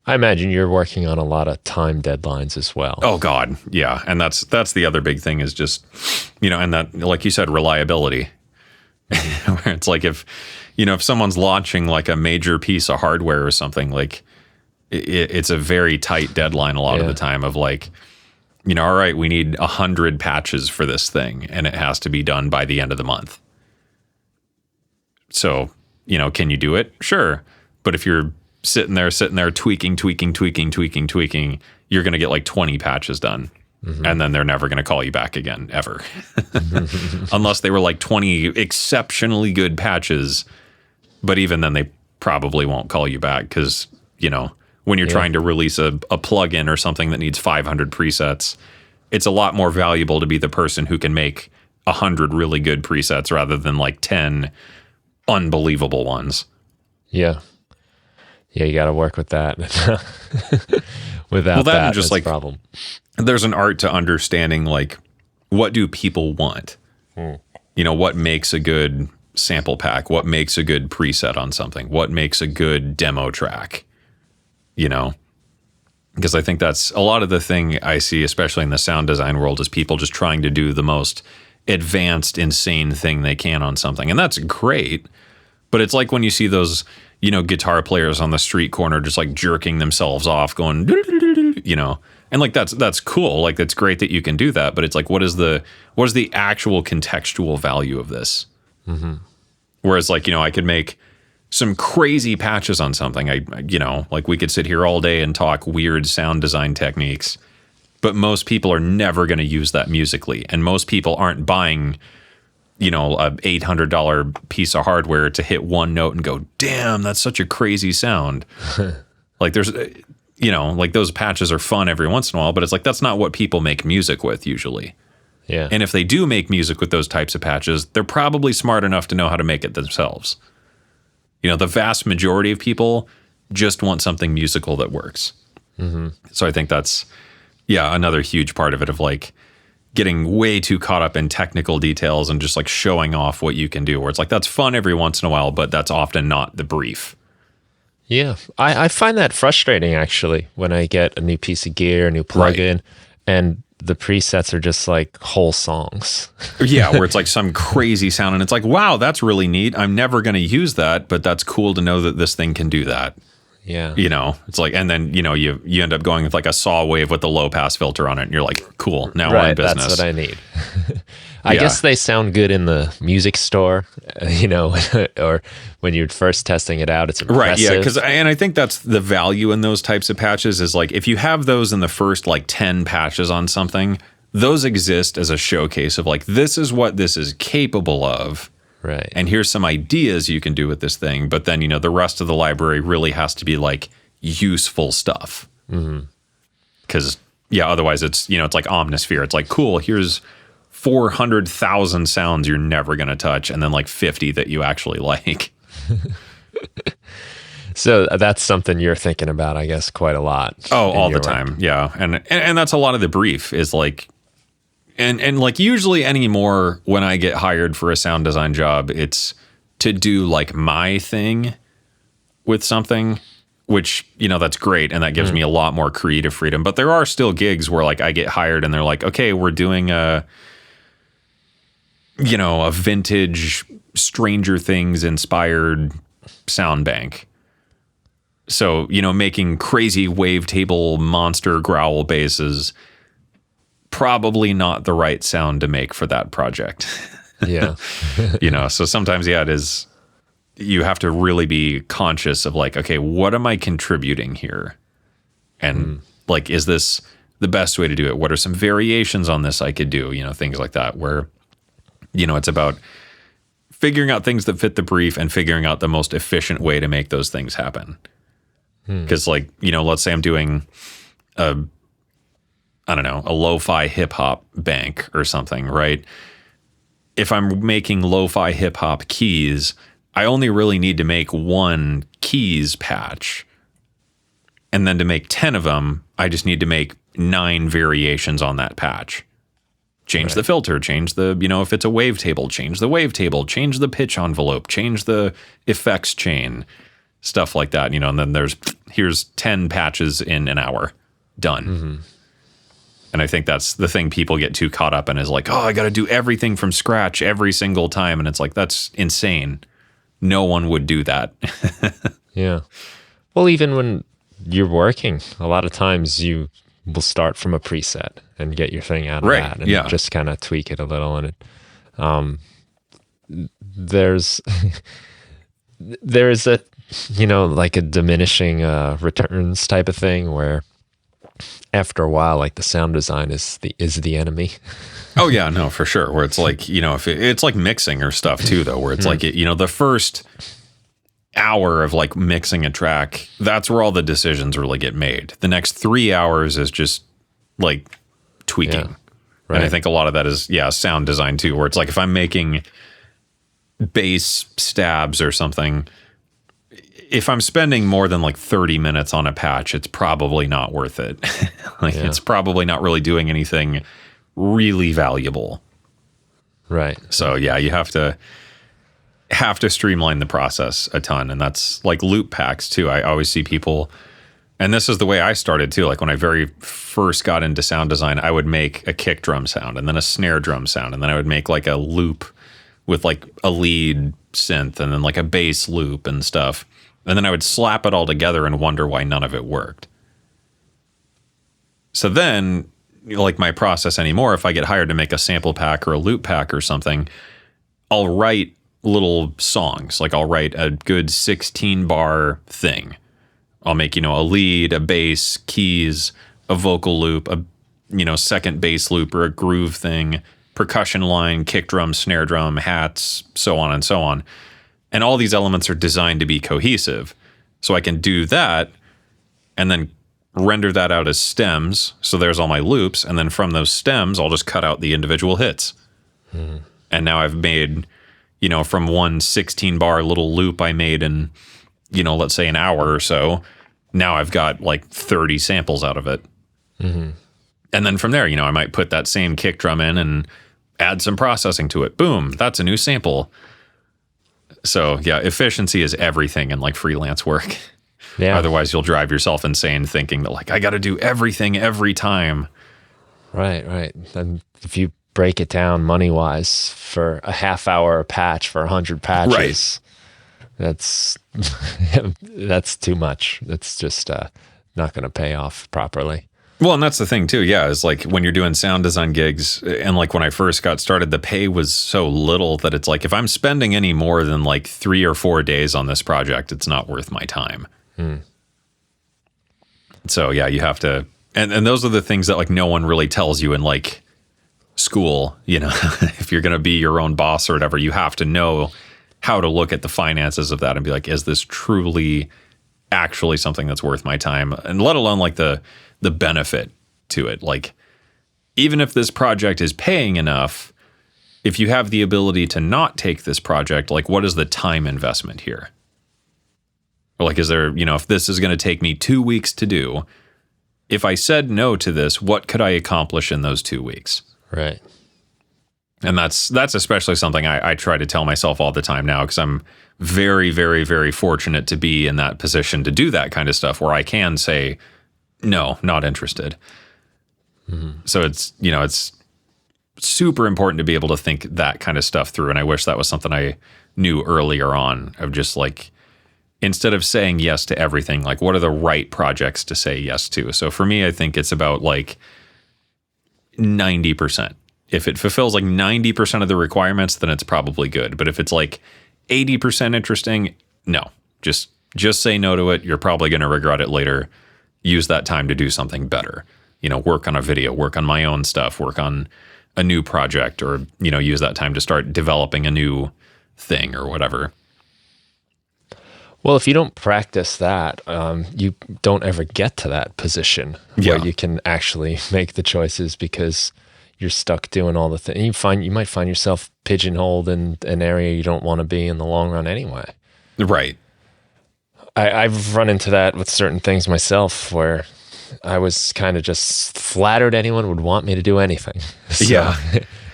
S1: I imagine you're working on a lot of time deadlines as well.
S2: Oh God. Yeah. And that's the other big thing is just, and that, like you said, reliability. Where it's like if someone's launching like a major piece of hardware or something, like it's a very tight deadline a lot of the time of like, all right, we need 100 patches for this thing and it has to be done by the end of the month. So, can you do it? Sure. But if you're sitting there tweaking, you're going to get like 20 patches done. Mm-hmm. And then they're never going to call you back again, ever. Unless they were like 20 exceptionally good patches. But even then, they probably won't call you back because, when you're trying to release a plugin or something that needs 500 presets, it's a lot more valuable to be the person who can make 100 really good presets rather than like 10 unbelievable ones.
S1: Yeah. Yeah, you got to work with that. Without that, just like a problem.
S2: There's an art to understanding like what do people want? What makes a good sample pack? What makes a good preset on something? What makes a good demo track? Because I think that's a lot of the thing I see, especially in the sound design world, is people just trying to do the most advanced, insane thing they can on something. And that's great. But it's like when you see those, guitar players on the street corner just like jerking themselves off going, and like that's cool. Like that's great that you can do that. But it's like, what is the actual contextual value of this? Mm-hmm. Whereas like, I could make some crazy patches on something. Like we could sit here all day and talk weird sound design techniques, but most people are never going to use that musically. And most people aren't buying, a $800 piece of hardware to hit one note and go, damn, that's such a crazy sound. Like there's, like those patches are fun every once in a while, but it's like, that's not what people make music with usually.
S1: Yeah.
S2: And if they do make music with those types of patches, they're probably smart enough to know how to make it themselves. The vast majority of people just want something musical that works. Mm-hmm. So I think that's, another huge part of it of like getting way too caught up in technical details and just like showing off what you can do, where it's like, that's fun every once in a while, but that's often not the brief.
S1: Yeah. I find that frustrating actually when I get a new piece of gear, a new plugin, and the presets are just like whole songs.
S2: Yeah, where it's like some crazy sound and it's like, wow, that's really neat. I'm never going to use that, but that's cool to know that this thing can do that.
S1: Yeah.
S2: It's like, and then, you end up going with like a saw wave with the low pass filter on it and you're like, cool, now we're in business.
S1: That's what I need. I guess they sound good in the music store, or when you're first testing it out, it's impressive.
S2: Right, yeah, and I think that's the value in those types of patches is like if you have those in the first like 10 patches on something, those exist as a showcase of like this is what this is capable of.
S1: Right.
S2: And here's some ideas you can do with this thing, but then the rest of the library really has to be like useful stuff. Because otherwise it's it's like Omnisphere. It's like cool, here's 400,000 sounds you're never going to touch, and then like 50 that you actually like.
S1: So that's something you're thinking about, I guess, quite a lot.
S2: Oh, all the time. Yeah. And that's a lot of the brief is like, and like usually anymore when I get hired for a sound design job, it's to do like my thing with something, which, that's great. And that gives me a lot more creative freedom. But there are still gigs where like I get hired and they're like, okay, we're doing a vintage Stranger Things inspired sound bank. So, making crazy wavetable monster growl basses, probably not the right sound to make for that project.
S1: Yeah.
S2: So sometimes, it is, you have to really be conscious of like, okay, what am I contributing here? And like, is this the best way to do it? What are some variations on this I could do? Things like that where, it's about figuring out things that fit the brief and figuring out the most efficient way to make those things happen. Because like, let's say I'm doing a lo-fi hip hop bank or something, right? If I'm making lo-fi hip hop keys, I only really need to make one keys patch. And then to make 10 of them, I just need to make 9 variations on that patch. Change the filter, change the, if it's a wavetable, change the wavetable, change the pitch envelope, change the effects chain, stuff like that, and then here's 10 patches in an hour, done. And I think that's the thing people get too caught up in is like, oh, I got to do everything from scratch every single time. And it's like, that's insane. No one would do that.
S1: Yeah. Well, even when you're working, a lot of times you will start from a preset and get your thing out of that and just kind of tweak it a little. And there's a, like a diminishing returns type of thing where after a while, like the sound design is the enemy.
S2: Oh yeah, no, for sure. Where it's like, if it's like mixing or stuff too, though, where it's like, the first hour of like mixing a track, that's where all the decisions really get made. The next 3 hours is just like tweaking.
S1: Yeah, right.
S2: And I think a lot of that is, sound design too, where it's like if I'm making bass stabs or something, if I'm spending more than like 30 minutes on a patch, it's probably not worth it. It's probably not really doing anything really valuable.
S1: Right.
S2: So you have to streamline the process a ton. And that's like loop packs too. I always see people, and this is the way I started too. Like when I very first got into sound design, I would make a kick drum sound and then a snare drum sound. And then I would make like a loop with like a lead synth and then like a bass loop and stuff. And then I would slap it all together and wonder why none of it worked. So then, like my process anymore, if I get hired to make a sample pack or a loop pack or something, I'll write little songs. Like I'll write a good 16 bar thing. I'll make, a lead, a bass, keys, a vocal loop, a, second bass loop or a groove thing, percussion line, kick drum, snare drum, hats, so on and so on. And all these elements are designed to be cohesive. So I can do that and then render that out as stems. So there's all my loops. And then from those stems, I'll just cut out the individual hits. And now I've made, from one 16 bar little loop I made in, let's say an hour or so, now I've got like 30 samples out of it. And then from there, I might put that same kick drum in and add some processing to it. Boom, that's a new sample. So efficiency is everything in like freelance work. Yeah. Otherwise you'll drive yourself insane thinking that like, I got to do everything every time.
S1: Right. And if you break it down money-wise for a half hour a patch for 100 patches, that's too much. That's just not going to pay off properly.
S2: Well, and that's the thing too. Yeah, is like when you're doing sound design gigs, and like when I first got started, the pay was so little that it's like if I'm spending any more than like 3 or 4 days on this project, it's not worth my time. So yeah, you have to, and those are the things that like no one really tells you in like school. You know, if you're going to be your own boss or whatever, you have to know how to look at the finances of that and be like, is this truly actually something that's worth my time? And let alone like the benefit to it. Like, even if this project is paying enough, if you have the ability to not take this project, like what is the time investment here? Or like, is there, you know, if this is going to take me 2 weeks to do, if I said no to this, what could I accomplish in those 2 weeks?
S1: Right.
S2: And that's especially something I try to tell myself all the time now, because I'm very, very, very fortunate to be in that position to do that kind of stuff where I can say, no, not interested. So it's, you know, it's super important to be able to think that kind of stuff through. And I wish that was something I knew earlier on, of just like, instead of saying yes to everything, like what are the right projects to say yes to? So for me, I think it's about like 90%. If it fulfills like 90% of the requirements, then it's probably good. But if it's like 80% interesting, no, just say no to it. You're probably going to regret it later. Use that time to do something better. You know, work on a video, work on my own stuff, work on a new project, or, you know, use that time to start developing a new thing or whatever.
S1: Well, if you don't practice that, you don't ever get to that position where you can actually make the choices, because you're stuck doing all the things. You might find yourself pigeonholed in an area you don't want to be in the long run anyway.
S2: Right.
S1: I've run into that with certain things myself, where I was kind of just flattered anyone would want me to do anything. So,
S2: yeah.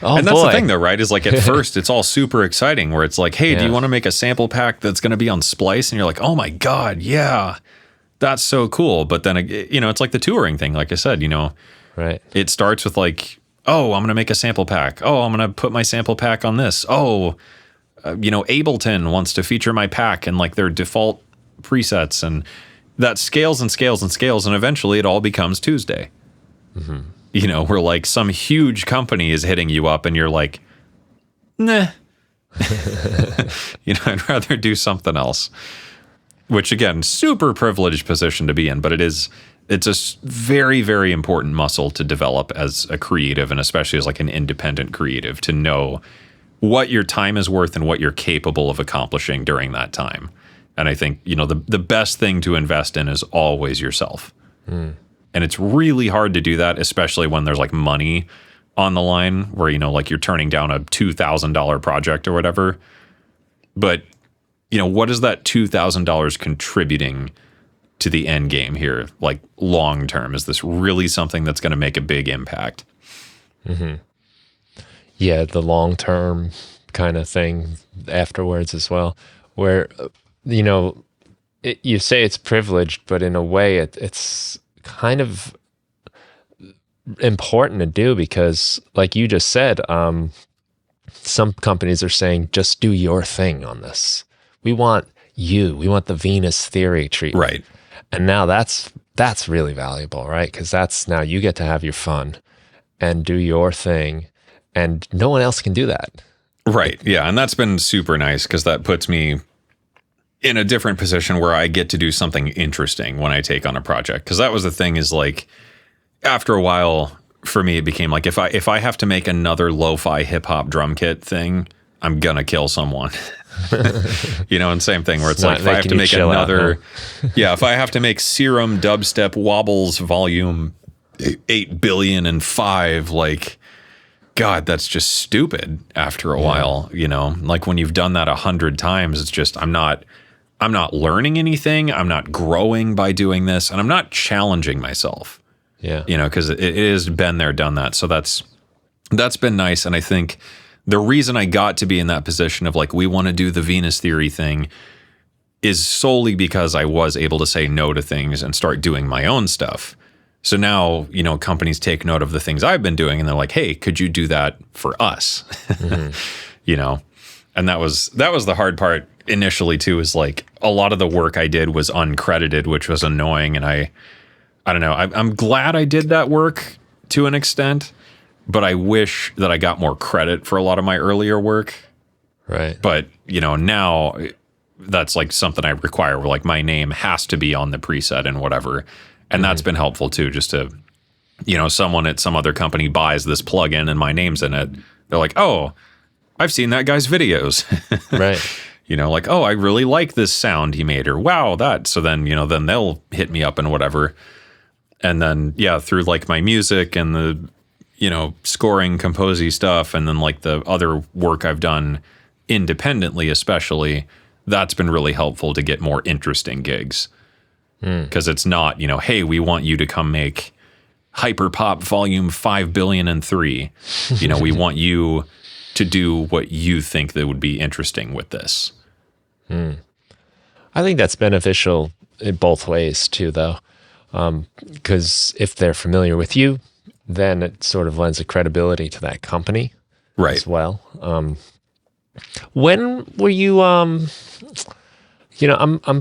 S1: oh,
S2: and that's
S1: boy.
S2: the thing though, right? Is like at first it's all super exciting, where it's like, hey, do you want to make a sample pack that's going to be on Splice? And you're like, oh my God, yeah, that's so cool. But then, you know, it's like the touring thing. Like I said, you know,
S1: right.
S2: It starts with like, oh, I'm going to make a sample pack. Oh, I'm going to put my sample pack on this. Oh, you know, Ableton wants to feature my pack and like their default presets, and that scales and scales and scales, and eventually it all becomes Tuesday. You know, where like some huge company is hitting you up and you're like, nah. You know, I'd rather do something else. Which again, super privileged position to be in, but it's a very, very important muscle to develop as a creative, and especially as like an independent creative, to know what your time is worth and what you're capable of accomplishing during that time. And I think, you know, the best thing to invest in is always yourself. And it's really hard to do that, especially when there's like money on the line, where, you know, like you're turning down a $2,000 project or whatever. But, you know, what is that $2,000 contributing to the end game here? Like long term, is this really something that's going to make a big impact?
S1: Yeah, the long term kind of thing afterwards as well, where, you know, you say it's privileged, but in a way it's kind of important to do, because like you just said, some companies are saying, just do your thing on this. We want the Venus theory treatment.
S2: Right.
S1: And now that's really valuable, right? Because that's, now you get to have your fun and do your thing, and no one else can do that.
S2: Right. Yeah. And that's been super nice, because that puts me in a different position where I get to do something interesting when I take on a project. Because that was the thing, is like, after a while for me, it became like, if I have to make another lo-fi hip hop drum kit thing, I'm gonna kill someone. You know, and same thing where it's like, if I have to make another, if I have to make Serum Dubstep Wobbles Volume 8,000,000,005, like, God, that's just stupid after a while, you know, like when you've done that 100 times, it's just, I'm not learning anything. I'm not growing by doing this, and I'm not challenging myself.
S1: Yeah.
S2: You know, because it is been there, done that. So that's been nice. And I think the reason I got to be in that position of like, we want to do the Venus theory thing, is solely because I was able to say no to things and start doing my own stuff. So now, you know, companies take note of the things I've been doing, and they're like, hey, could you do that for us? You know, and that was the hard part initially too, is like a lot of the work I did was uncredited, which was annoying. And I don't know. I'm glad I did that work to an extent, but I wish that I got more credit for a lot of my earlier work.
S1: Right.
S2: But, now that's like something I require where like my name has to be on the preset and whatever. And that's been helpful too, just to, someone at some other company buys this plugin and my name's in it. They're like, oh, I've seen that guy's videos.
S1: Right.
S2: Like, oh, I really like this sound he made, or wow, that. So then, then they'll hit me up and whatever. And then, through like my music and the, scoring, composing stuff, and then like the other work I've done independently, especially, that's been really helpful to get more interesting gigs. Because it's not, hey, we want you to come make Hyperpop Volume 5 billion and 3. We want you to do what you think that would be interesting with this.
S1: I think that's beneficial in both ways too, though. Because if they're familiar with you, then it sort of lends a credibility to that company as well. When were you, I'm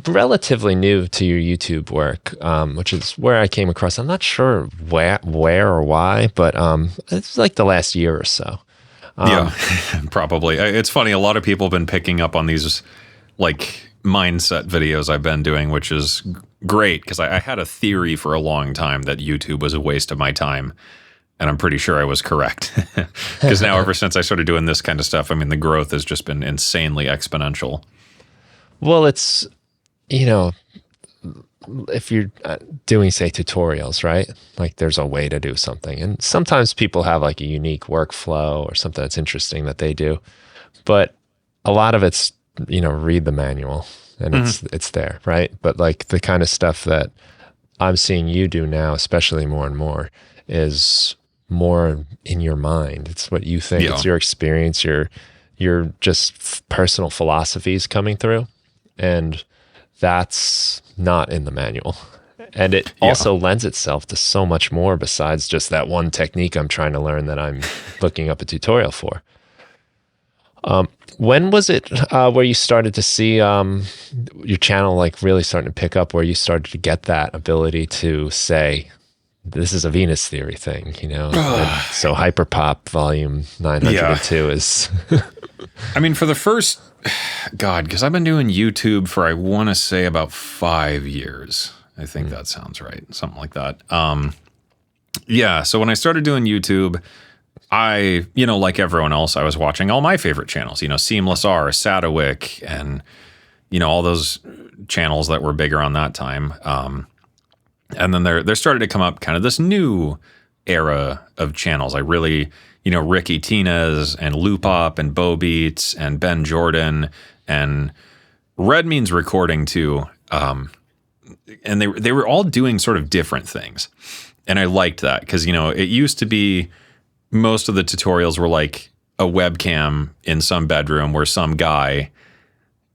S1: relatively new to your YouTube work, which is where I came across. I'm not sure where or why, but it's like the last year or so.
S2: Yeah, probably. It's funny. A lot of people have been picking up on these like mindset videos I've been doing, which is great because I had a theory for a long time that YouTube was a waste of my time. And I'm pretty sure I was correct. Because now ever since I started doing this kind of stuff, I mean, the growth has just been insanely exponential.
S1: Well, it's, if you're doing, say, tutorials, right? Like there's a way to do something. And sometimes people have like a unique workflow or something that's interesting that they do. But a lot of it's, read the manual and it's there, right? But like the kind of stuff that I'm seeing you do now, especially more and more, is more in your mind. It's what you think. It's your experience, your just personal philosophies coming through. And that's not in the manual. And it also lends itself to so much more besides just that one technique I'm trying to learn that I'm looking up a tutorial for. When was it where you started to see your channel like really starting to pick up, where you started to get that ability to say, this is a Venus theory thing, and so Hyperpop Volume 902 is...
S2: I mean, for the first... God, because I've been doing YouTube for, I want to say, about 5 years. I think that sounds right. Something like that. So when I started doing YouTube, I, like everyone else, I was watching all my favorite channels, Seamless R, Sadowik, and, all those channels that were big around that time. And then there started to come up kind of this new era of channels. I really... Ricky Tinez and Loopop and Bo Beats and Ben Jordan and Red Means Recording too. And they were all doing sort of different things. And I liked that because, it used to be most of the tutorials were like a webcam in some bedroom where some guy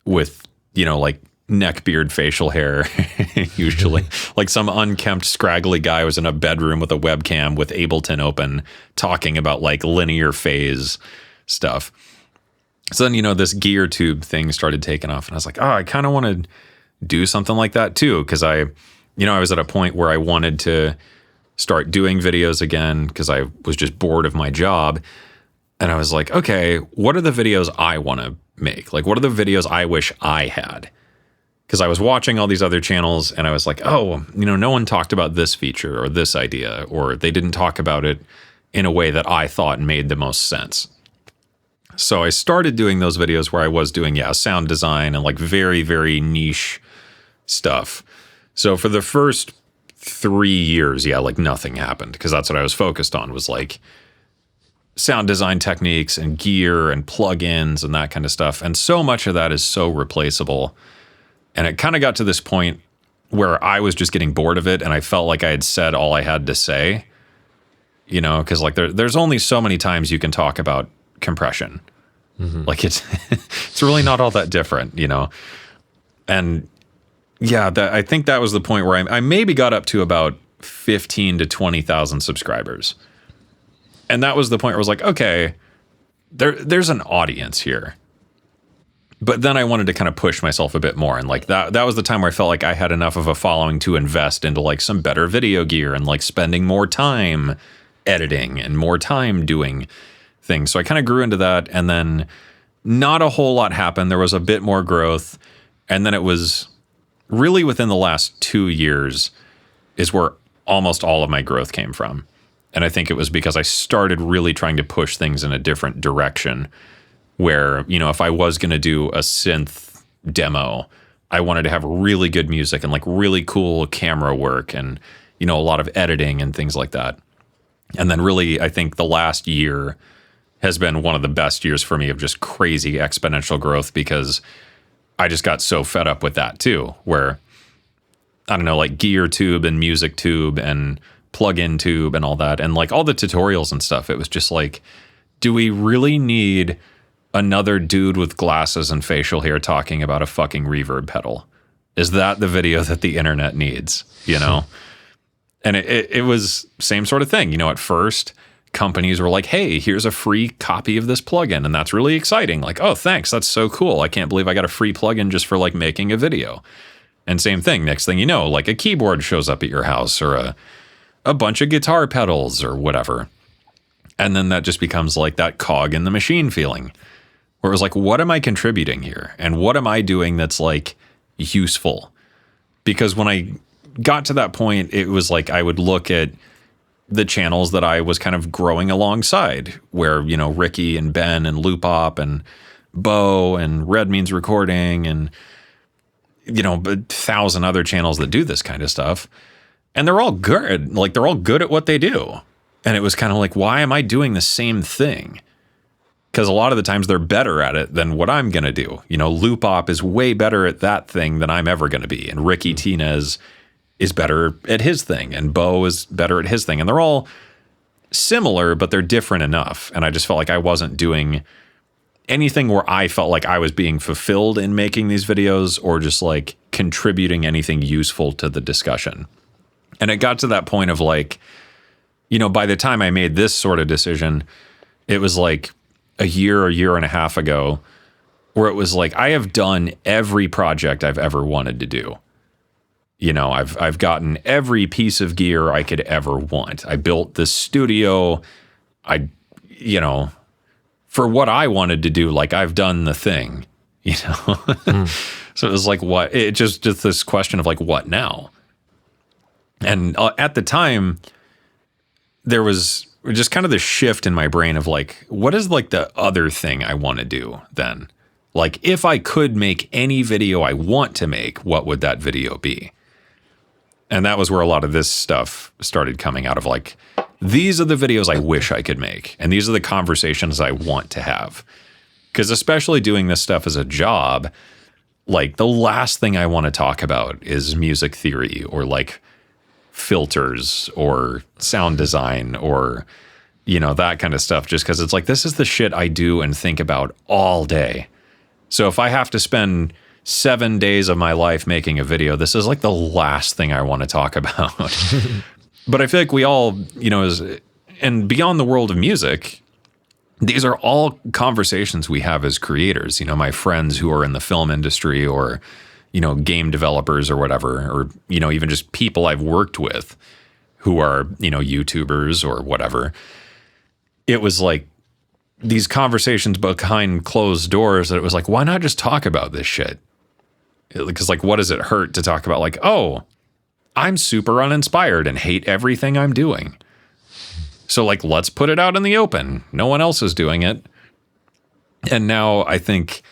S2: with, like neck, beard, facial hair, usually like some unkempt, scraggly guy was in a bedroom with a webcam with Ableton open talking about like linear phase stuff. So then, this gear tube thing started taking off and I was like, oh, I kind of want to do something like that too. Cause I was at a point where I wanted to start doing videos again because I was just bored of my job. And I was like, okay, what are the videos I want to make? Like, what are the videos I wish I had? Because I was watching all these other channels and I was like, oh, no one talked about this feature or this idea, or they didn't talk about it in a way that I thought made the most sense. So I started doing those videos where I was doing, sound design and like very, very niche stuff. So for the first 3 years, like nothing happened because that's what I was focused on, was like sound design techniques and gear and plugins and that kind of stuff. And so much of that is so replaceable. And it kind of got to this point where I was just getting bored of it and I felt like I had said all I had to say, because like there's only so many times you can talk about compression. Like it's really not all that different, And I think that was the point where I maybe got up to about 15 to 20,000 subscribers. And that was the point where I was like, okay, there's an audience here. But then I wanted to kind of push myself a bit more. And like that was the time where I felt like I had enough of a following to invest into like some better video gear and like spending more time editing and more time doing things. So I kind of grew into that. And then not a whole lot happened. There was a bit more growth. And then it was really within the last 2 years is where almost all of my growth came from. And I think it was because I started really trying to push things in a different direction where, you know, if I was going to do a synth demo, I wanted to have really good music and like really cool camera work and, you know, a lot of editing and things like that. And then really, I think the last year has been one of the best years for me of just crazy exponential growth because I just got so fed up with that too, where, I don't know, like Gear Tube and Music Tube and Plugin Tube and all that, and like all the tutorials and stuff. It was just like, do we really need another dude with glasses and facial hair talking about a fucking reverb pedal? Is that the video that the internet needs, you know? And it was same sort of thing. You know, at first, companies were like, hey, here's a free copy of this plugin. And that's really exciting. Like, oh, thanks. That's so cool. I can't believe I got a free plugin just for like making a video. And same thing. Next thing you know, like a keyboard shows up at your house or a bunch of guitar pedals or whatever. And then that just becomes like that cog in the machine feeling where it was like, what am I contributing here? And what am I doing that's like useful? Because when I got to that point, it was like I would look at the channels that I was kind of growing alongside where, you know, Ricky and Ben and Loopop and Bo and Red Means Recording and, you know, 1,000 other channels that do this kind of stuff. And they're all good. Like they're all good at what they do. And it was kind of like, why am I doing the same thing? Because a lot of the times they're better at it than what I'm going to do. You know, Loopop is way better at that thing than I'm ever going to be. And Ricky Tinez is better at his thing. And Bo is better at his thing. And they're all similar, but they're different enough. And I just felt like I wasn't doing anything where I felt like I was being fulfilled in making these videos or just like contributing anything useful to the discussion. And it got to that point of like, you know, by the time I made this sort of decision, it was like a year and a half ago where it was like, I have done every project I've ever wanted to do. You know, I've gotten every piece of gear I could ever want. I built this studio. You know, for what I wanted to do, like I've done the thing, you know? So it was like, what? It just this question of like, what now? And at the time, there was just kind of the shift in my brain of like, what is like the other thing I want to do then? Like, if I could make any video I want to make, what would that video be? And that was where a lot of this stuff started coming out of like, these are the videos I wish I could make. And these are the conversations I want to have. Because especially doing this stuff as a job, like the last thing I want to talk about is music theory or like filters or sound design or, you know, that kind of stuff. Just because it's like, this is the shit I do and think about all day. So if I have to spend 7 days of my life making a video, this is like the last thing I want to talk about. But I feel like we all, you know, and beyond the world of music, these are all conversations we have as creators. You know, my friends who are in the film industry or, you know, game developers or whatever, or, you know, even just people I've worked with who are, you know, YouTubers or whatever. It was like these conversations behind closed doors that it was like, why not just talk about this shit? Because like, what does it hurt to talk about like, oh, I'm super uninspired and hate everything I'm doing. So like, let's put it out in the open. No one else is doing it. And now I think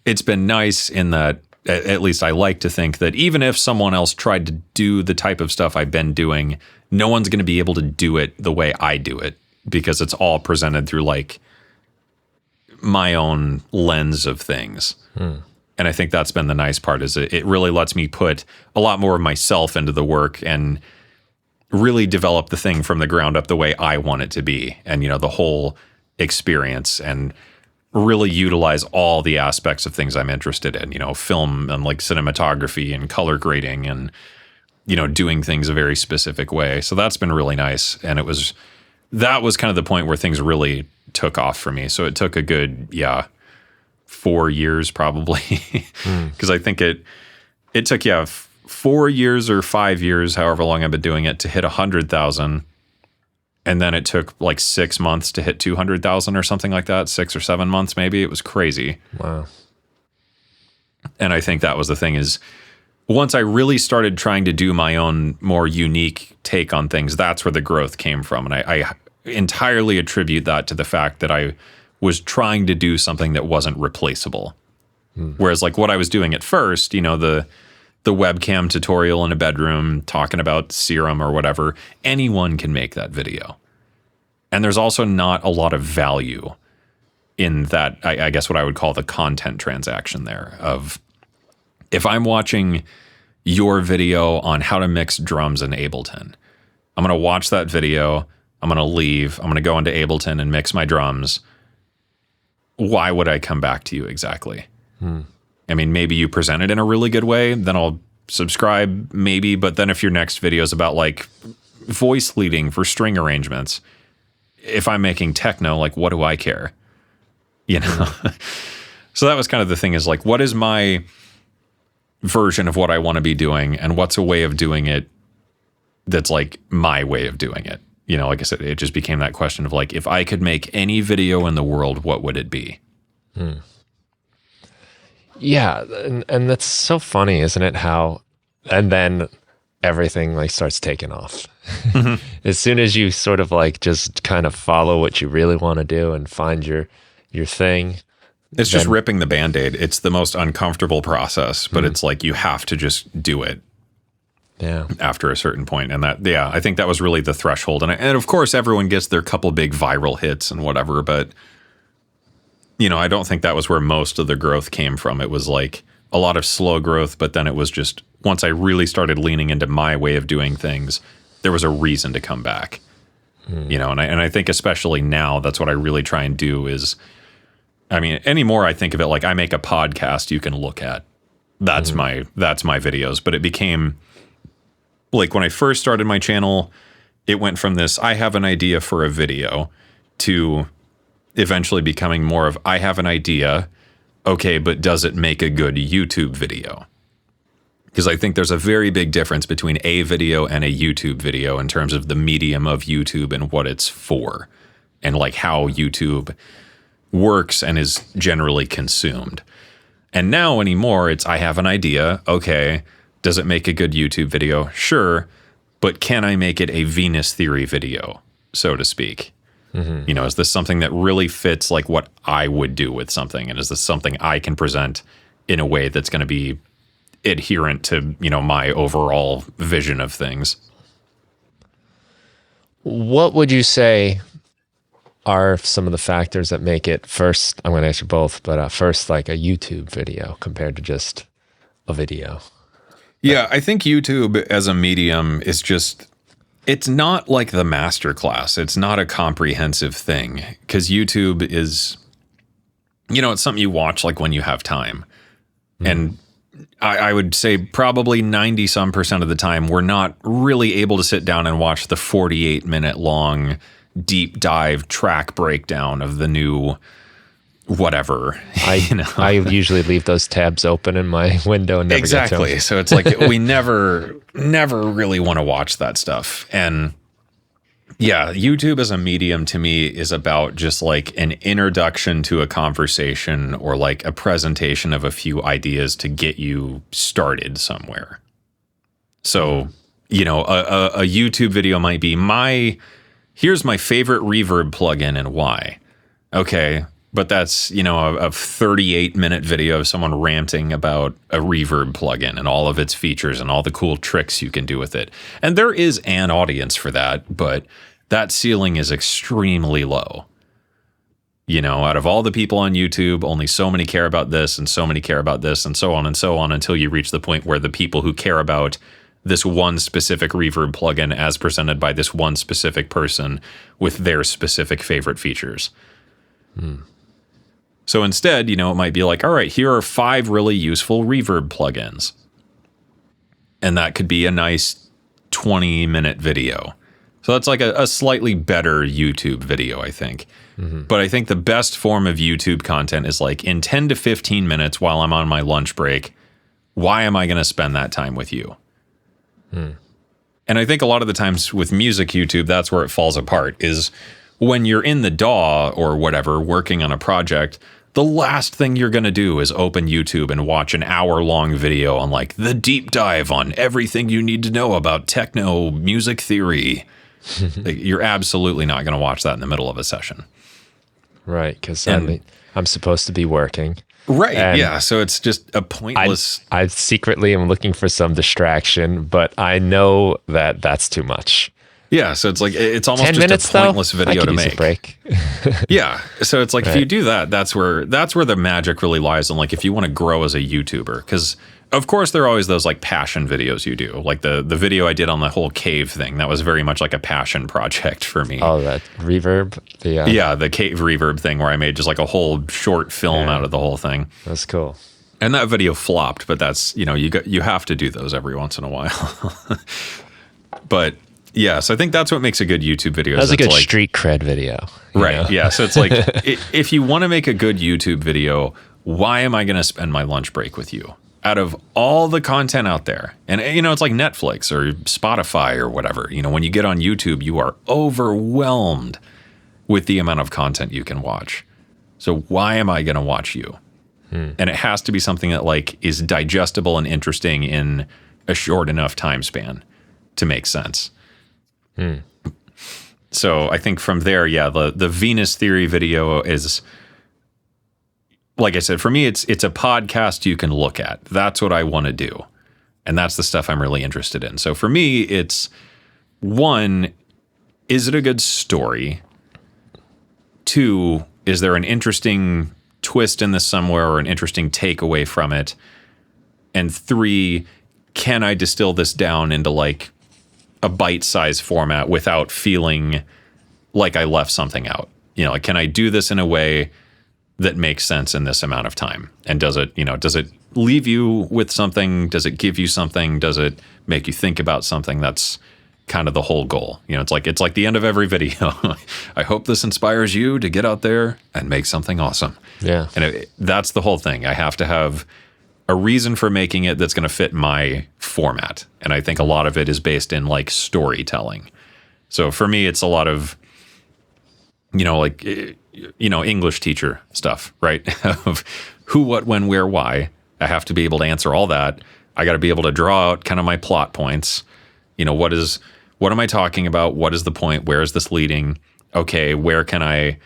S2: it's been nice in that, at least I like to think that even if someone else tried to do the type of stuff I've been doing, no one's going to be able to do it the way I do it because it's all presented through like my own lens of things. And I think that's been the nice part is it really lets me put a lot more of myself into the work and really develop the thing from the ground up the way I want it to be. And, you know, the whole experience and really utilize all the aspects of things I'm interested in, you know, film and like cinematography and color grading and, you know, doing things a very specific way. So that's been really nice. And that was kind of the point where things really took off for me. So it took a good, 4 years probably. Because I think it took 4 years or 5 years, however long I've been doing it, to hit 100,000. And then it took like 6 months to hit 200,000 or something like that. 6 or 7 months, maybe. It was crazy.
S1: Wow.
S2: And I think that was the thing is, once I really started trying to do my own more unique take on things, that's where the growth came from. And I entirely attribute that to the fact that I was trying to do something that wasn't replaceable. Whereas like what I was doing at first, the webcam tutorial in a bedroom talking about serum or whatever, anyone can make that video. And there's also not a lot of value in that, I guess what I would call the content transaction there of, if I'm watching your video on how to mix drums in Ableton, I'm going to watch that video, I'm going to leave, I'm going to go into Ableton and mix my drums. Why would I come back to you exactly? I mean, maybe you present it in a really good way, then I'll subscribe maybe, but then if your next video is about like voice leading for string arrangements, if I'm making techno, like what do I care? So that was kind of the thing is like, what is my version of what I want to be doing, and what's a way of doing it that's like my way of doing it? Like I said, it just became that question of like, if I could make any video in the world, what would it be?
S1: Yeah, and that's so funny, isn't it? How, and then everything like starts taking off. As soon as you sort of like just kind of follow what you really want to do and find your thing.
S2: It's just ripping the Band-Aid. It's the most uncomfortable process, but it's like you have to just do it.
S1: Yeah.
S2: After a certain point. And that, I think that was really the threshold. And of course, everyone gets their couple big viral hits and whatever, but I don't think that was where most of the growth came from. It was like a lot of slow growth, but then it was just once I really started leaning into my way of doing things, there was a reason to come back. And I think especially now, that's what I really try and do is, I mean, anymore I think of it like I make a podcast you can look at. That's my videos. But it became like when I first started my channel, it went from this, I have an idea for a video, to eventually becoming more of, I have an idea, okay, but does it make a good YouTube video? Because I think there's a very big difference between a video and a YouTube video in terms of the medium of YouTube and what it's for, and like how YouTube works and is generally consumed. And now anymore, it's, I have an idea, okay, does it make a good YouTube video? Sure, but can I make it a Venus theory video, so to speak? Is this something that really fits like what I would do with something? And is this something I can present in a way that's going to be adherent to, my overall vision of things?
S1: What would you say are some of the factors that make it, first, I'm going to ask you both, but first, like a YouTube video compared to just a video?
S2: Yeah, I think YouTube as a medium is just, it's not like the master class. It's not a comprehensive thing, because YouTube is, it's something you watch like when you have time. And I would say probably 90% of the time, we're not really able to sit down and watch the 48-minute long deep dive track breakdown of the new whatever.
S1: I usually leave those tabs open in my window and never get to them.
S2: So it's like we never really want to watch that stuff. And yeah, YouTube as a medium to me is about just like an introduction to a conversation or like a presentation of a few ideas to get you started somewhere. So, a YouTube video might be here's my favorite reverb plugin and why. Okay, but that's, a 38-minute video of someone ranting about a reverb plugin and all of its features and all the cool tricks you can do with it. And there is an audience for that, but that ceiling is extremely low. Out of all the people on YouTube, only so many care about this and so many care about this and so on until you reach the point where the people who care about this one specific reverb plugin as presented by this one specific person with their specific favorite features. So instead, it might be like, all right, here are 5 really useful reverb plugins. And that could be a nice 20-minute video. So that's like a slightly better YouTube video, I think. But I think the best form of YouTube content is like in 10 to 15 minutes while I'm on my lunch break, why am I going to spend that time with you? And I think a lot of the times with music YouTube, that's where it falls apart, is when you're in the DAW or whatever, working on a project, the last thing you're going to do is open YouTube and watch an hour-long video on like the deep dive on everything you need to know about techno music theory. Like, you're absolutely not going to watch that in the middle of a session.
S1: Right, because I'm supposed to be working.
S2: Right,
S1: And
S2: yeah. So it's just a pointless...
S1: I secretly am looking for some distraction, but I know that that's too much.
S2: Yeah, so it's like it's almost
S1: 10
S2: just
S1: minutes,
S2: a pointless
S1: though,
S2: video
S1: I could
S2: to
S1: use
S2: make.
S1: A break.
S2: Yeah, so it's like if
S1: Right.
S2: you do that, that's where the magic really lies. And like if you want to grow as a YouTuber, because of course there are always those like passion videos you do, like the video I did on the whole cave thing. That was very much like a passion project for me.
S1: Oh, that reverb.
S2: Yeah, the cave reverb thing where I made just like a whole short film out of the whole thing.
S1: That's cool.
S2: And that video flopped, but that's, you have to do those every once in a while. But yeah, so I think that's what makes a good YouTube video.
S1: That was a good
S2: like,
S1: street cred video.
S2: Right. Yeah. So it's like, if you want to make a good YouTube video, why am I going to spend my lunch break with you? Out of all the content out there, and it's like Netflix or Spotify or whatever, when you get on YouTube, you are overwhelmed with the amount of content you can watch. So why am I going to watch you? And it has to be something that like is digestible and interesting in a short enough time span to make sense. So I think from there, yeah, the Venus theory video is, like I said, for me, it's a podcast you can look at. That's what I want to do. And that's the stuff I'm really interested in. So for me, it's one, is it a good story? Two, is there an interesting twist in this somewhere or an interesting takeaway from it? And three, can I distill this down into like a bite-sized format without feeling like I left something out? Like, can I do this in a way that makes sense in this amount of time? And does it leave you with something? Does it give you something? Does it make you think about something? That's kind of the whole goal. It's like the end of every video. I hope this inspires you to get out there and make something awesome.
S1: Yeah.
S2: And that's the whole thing. I have to have a reason for making it that's going to fit my format. And I think a lot of it is based in like storytelling. So for me, it's a lot of, English teacher stuff, right? Of who, what, when, where, why. I have to be able to answer all that. I got to be able to draw out kind of my plot points. What am I talking about? What is the point? Where is this leading? Okay, where can I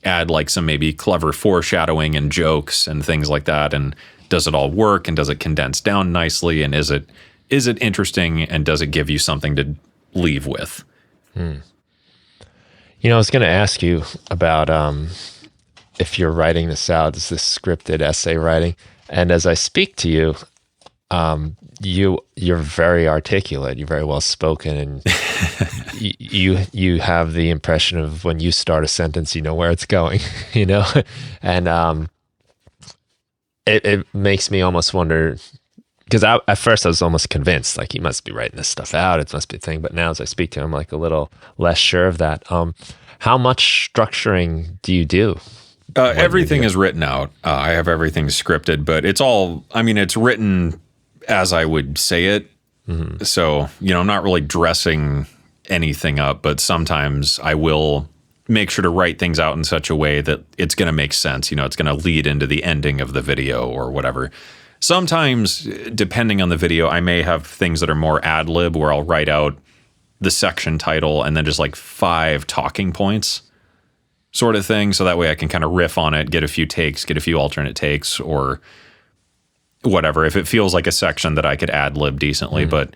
S2: add like some maybe clever foreshadowing and jokes and things like that? And does it all work? And does it condense down nicely? And is it interesting? And does it give you something to leave with?
S1: I was going to ask you about if you're writing this out, is this scripted essay writing? And as I speak to you, you're very articulate. You're very well spoken, and you have the impression of when you start a sentence, you know where it's going. And it makes me almost wonder, because at first I was almost convinced, like, he must be writing this stuff out. It must be a thing. But now as I speak to him, I'm like a little less sure of that. How much structuring do you do?
S2: Everything is written out. I have everything scripted, but it's written as I would say it. Mm-hmm. So, I'm not really dressing anything up, but sometimes I will make sure to write things out in such a way that it's going to make sense. It's going to lead into the ending of the video or whatever. Sometimes, depending on the video, I may have things that are more ad lib where I'll write out the section title and then just like 5 talking points sort of thing. So that way I can kind of riff on it, get a few takes, get a few alternate takes or whatever, if it feels like a section that I could ad lib decently. But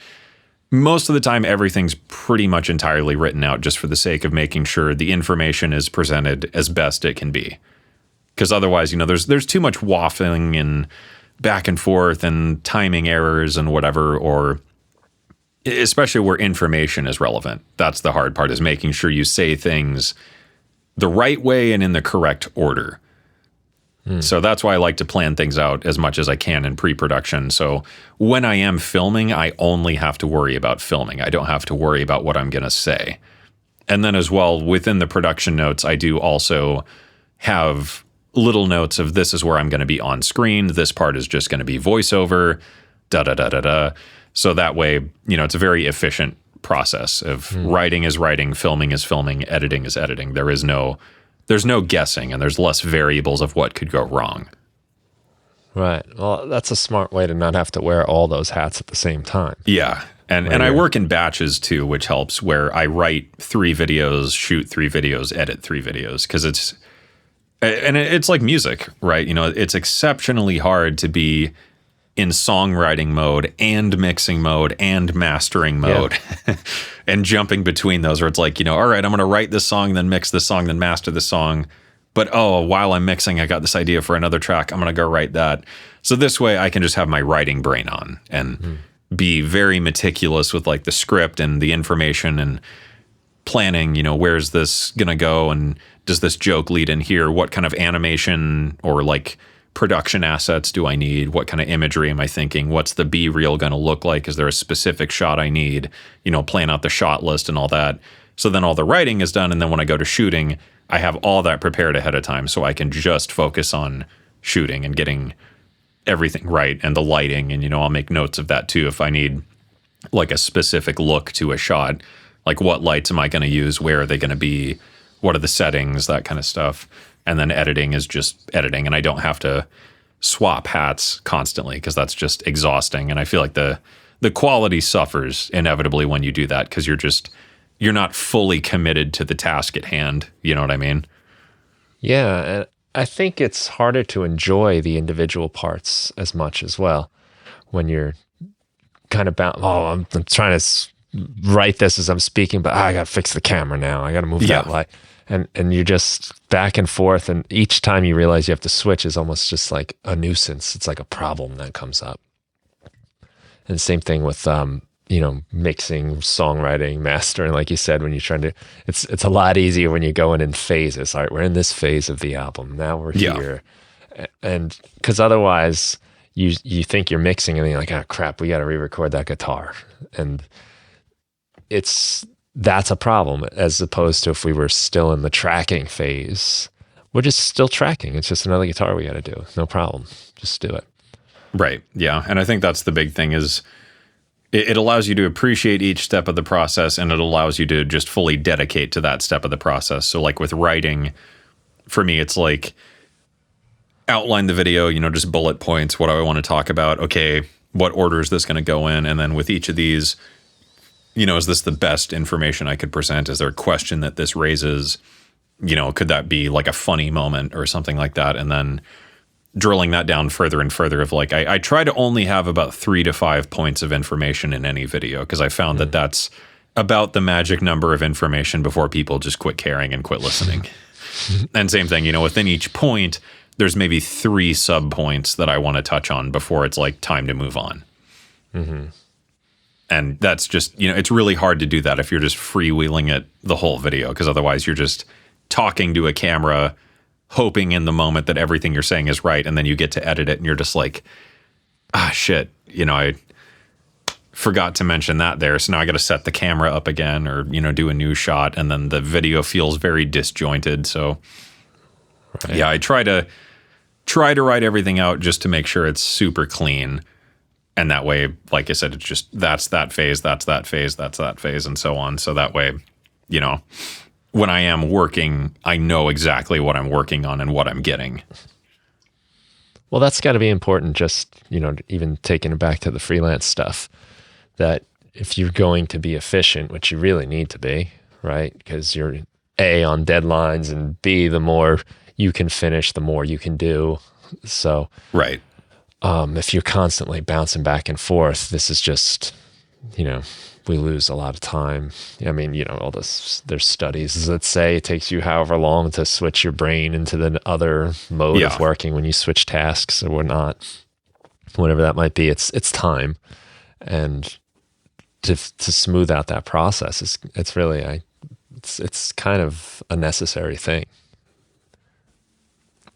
S2: most of the time, everything's pretty much entirely written out just for the sake of making sure the information is presented as best it can be. Because otherwise, there's too much waffling and back and forth and timing errors and whatever, or especially where information is relevant. That's the hard part, is making sure you say things the right way and in the correct order. So that's why I like to plan things out as much as I can in pre-production. So when I am filming, I only have to worry about filming. I don't have to worry about what I'm going to say. And then as well, within the production notes, I do also have little notes of this is where I'm going to be on screen. This part is just going to be voiceover, da da da da da. So that way, it's a very efficient process of writing is writing, filming is filming, editing is editing. There's no guessing, and there's less variables of what could go wrong.
S1: Right. Well, that's a smart way to not have to wear all those hats at the same time.
S2: Yeah. And I work in batches too, which helps, where I write 3 videos, shoot 3 videos, edit 3 videos, because it's like music, right? It's exceptionally hard to be in songwriting mode and mixing mode and mastering mode and jumping between those, where it's like, all right, I'm going to write this song, then mix this song, then master the song. But while I'm mixing, I got this idea for another track. I'm going to go write that. So this way I can just have my writing brain on and be very meticulous with like the script and the information and planning, where's this going to go? And does this joke lead in here? What kind of animation or like production assets do I need? What kind of imagery am I thinking? What's the B-reel going to look like? Is there a specific shot I need? Plan out the shot list and all that. So then all the writing is done. And then when I go to shooting, I have all that prepared ahead of time, so I can just focus on shooting and getting everything right, and the lighting. And, I'll make notes of that too. If I need like a specific look to a shot, like what lights am I going to use? Where are they going to be? What are the settings? That kind of stuff. And then editing is just editing, and I don't have to swap hats constantly, because that's just exhausting. And I feel like the quality suffers inevitably when you do that, because you're not fully committed to the task at hand. You know what I mean?
S1: Yeah, and I think it's harder to enjoy the individual parts as much as well when you're kind of bound. Oh, I'm trying to write this as I'm speaking, but I got to fix the camera now. I got to move that light. And you're just back and forth, and each time you realize you have to switch is almost just like a nuisance. It's like a problem that comes up. And same thing with mixing, songwriting, mastering, like you said, when you're trying to, it's a lot easier when you go in phases. All right, we're in this phase of the album. Now we're here. And because otherwise you think you're mixing and then you're like, oh crap, we got to re-record that guitar. And that's a problem, as opposed to if we were still in the tracking phase. We're just still tracking. It's just another guitar we got to do. No problem. Just do it.
S2: Right. Yeah. And I think that's the big thing is, it allows you to appreciate each step of the process, and it allows you to just fully dedicate to that step of the process. So like with writing, for me, it's like outline the video, just bullet points. What do I want to talk about? Okay, what order is this going to go in? And then with each of these, is this the best information I could present? Is there a question that this raises? Could that be like a funny moment or something like that? And then drilling that down further and further of like, I try to only have about 3 to 5 points of information in any video, because I found that that's about the magic number of information before people just quit caring and quit listening. And same thing, within each point, there's maybe 3 sub points that I want to touch on before it's like time to move on. And that's just, it's really hard to do that if you're just freewheeling it the whole video, because otherwise you're just talking to a camera, hoping in the moment that everything you're saying is right, and then you get to edit it and you're just like, shit, I forgot to mention that there, so now I got to set the camera up again, or do a new shot, and then the video feels very disjointed. So yeah, I try to write everything out just to make sure it's super clean, and that way, like I said, it's just that's that phase, that's that phase, that's that phase, and so on. So that way, when I am working, I know exactly what I'm working on and what I'm getting.
S1: Well, that's got to be important, just, even taking it back to the freelance stuff, that if you're going to be efficient, which you really need to be, right? Because you're A, on deadlines, and B, the more you can finish, the more you can do. So
S2: right.
S1: If you're constantly bouncing back and forth, this is just, we lose a lot of time. I mean, all this, there's studies that say it takes you however long to switch your brain into the other mode of working when you switch tasks or whatnot, whatever that might be. It's time. And to smooth out that process, it's really, it's kind of a necessary thing.